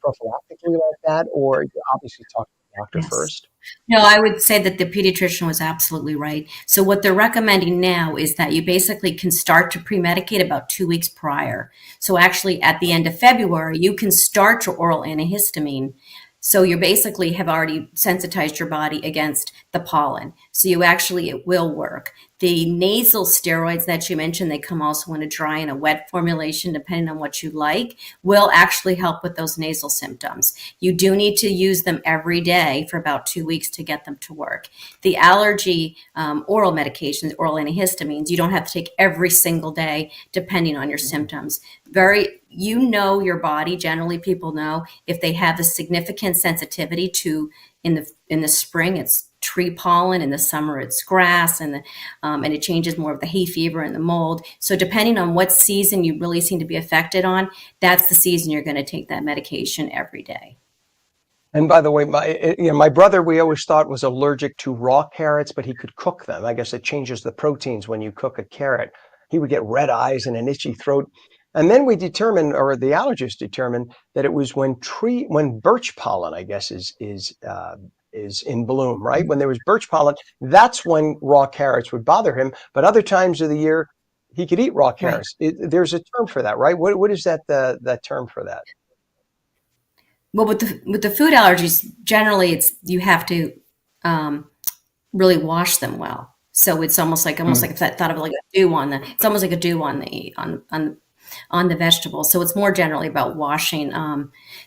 prophylactically like that, or you obviously talk to the doctor Yes. first? No, I would say that the pediatrician was absolutely right. So what they're recommending now is that you basically can start to pre-medicate about 2 weeks prior. So actually at the end of February, you can start your oral antihistamine. So you basically have already sensitized your body against the pollen. So it will work. The nasal steroids that you mentioned, they come also in a dry and a wet formulation, depending on what you like, will actually help with those nasal symptoms. You do need to use them every day for about 2 weeks to get them to work. The allergy oral medications, oral antihistamines, you don't have to take every single day, depending on your symptoms. Your body, generally people know if they have a significant sensitivity to, in the spring, it's tree pollen, in the summer it's grass, and it changes more of the hay fever and the mold. So depending on what season you really seem to be affected on, that's the season you're going to take that medication every day. And by the way, my brother, we always thought was allergic to raw carrots, but he could cook them. I guess it changes the proteins when you cook a carrot. He would get red eyes and an itchy throat. And then we determined, or the allergist determined, that it was when birch pollen, I guess, is in bloom, right? When there was birch pollen, that's when raw carrots would bother him. But other times of the year, he could eat raw carrots. Right. There's a term for that, right? What is that term for that? Well, with the food allergies, generally you have to really wash them well. So it's almost like if I thought of like a dew it's almost like a dew on the vegetables. So it's more generally about washing.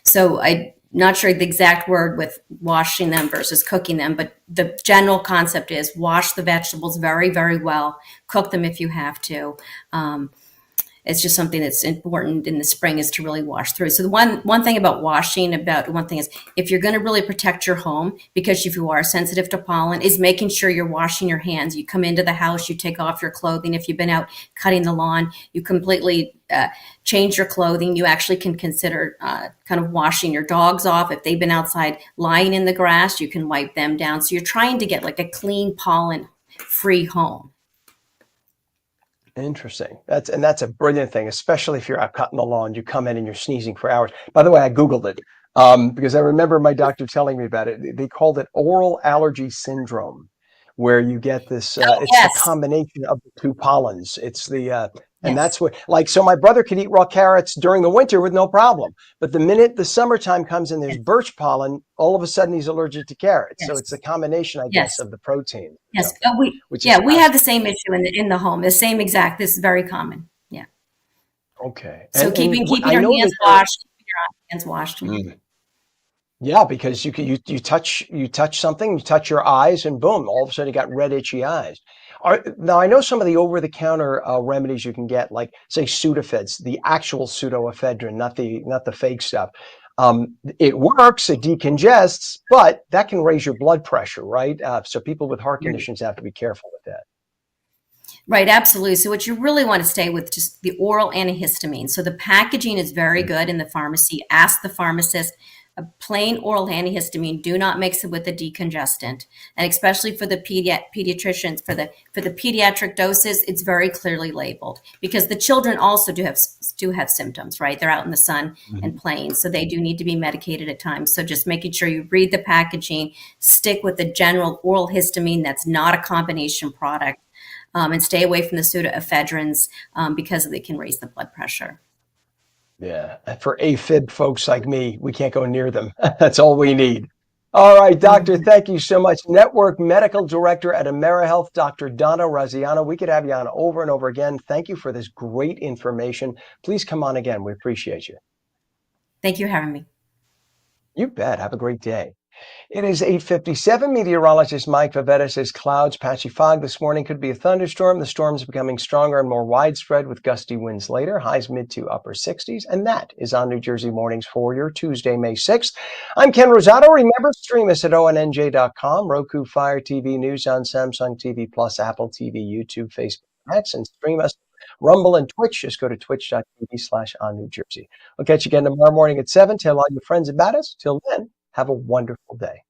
So I'm not sure the exact word with washing them versus cooking them, but the general concept is wash the vegetables very, very well. Cook them if you have to. It's just something that's important in the spring is to really wash through. So the one thing about washing, one thing is if you're going to really protect your home, because if you are sensitive to pollen, is making sure you're washing your hands. You come into the house, you take off your clothing. If you've been out cutting the lawn, you completely change your clothing. You actually can consider kind of washing your dogs off. If they've been outside lying in the grass, you can wipe them down. So you're trying to get like a clean pollen-free home. Interesting. That's a brilliant thing, especially if you're out cutting the lawn. You come in and you're sneezing for hours. By the way, I Googled it because I remember my doctor telling me about it. They called it oral allergy syndrome, where you get this. It's Yes. the combination of the two pollens. It's the and Yes. that's what so my brother could eat raw carrots during the winter with no problem, but the minute the summertime comes and there's birch pollen, all of a sudden he's allergic to carrots. Yes. So it's the combination, I guess, of the protein. Yes, Which we have the same issue in the home. The same exact. This is very common. Yeah. Okay. So keeping your hands washed. Yeah, because you touch something, you touch your eyes, and boom, all of a sudden you got red, itchy eyes. Now I know some of the over-the-counter remedies you can get, like say Sudafeds, the actual pseudoephedrine, not the fake stuff. It works, it decongests, but that can raise your blood pressure, right? So people with heart conditions have to be careful with that. Right, absolutely. So what you really want to stay with just the oral antihistamine. So the packaging is very good in the pharmacy. Ask the pharmacist. A plain oral antihistamine, do not mix it with a decongestant. And especially for the pediatricians, for the pediatric doses, it's very clearly labeled because the children also do have symptoms, right? They're out in the sun and playing, so they do need to be medicated at times. So just making sure you read the packaging, stick with the general oral histamine that's not a combination product, and stay away from the pseudoephedrines because they can raise the blood pressure. Yeah, and for AFib folks like me, we can't go near them. That's all we need. All right, doctor, thank you so much. Network Medical Director at AmeriHealth, Dr. Donna Raziano. We could have you on over and over again. Thank you for this great information. Please come on again. We appreciate you. Thank you for having me. You bet. Have a great day. It is 8:57. Meteorologist Mike Favetta says clouds, patchy fog this morning, could be a thunderstorm. The storm's becoming stronger and more widespread with gusty winds later, highs mid to upper 60s. And that is on New Jersey Mornings for your Tuesday, May 6th. I'm Ken Rosato. Remember, stream us at ONNJ.com, Roku, Fire TV, News on Samsung TV Plus, Apple TV, YouTube, Facebook, X, and stream us Rumble and Twitch, just go to twitch.tv/ONNJersey. We'll catch you again tomorrow morning at 7. Tell all your friends about us. Till then, have a wonderful day.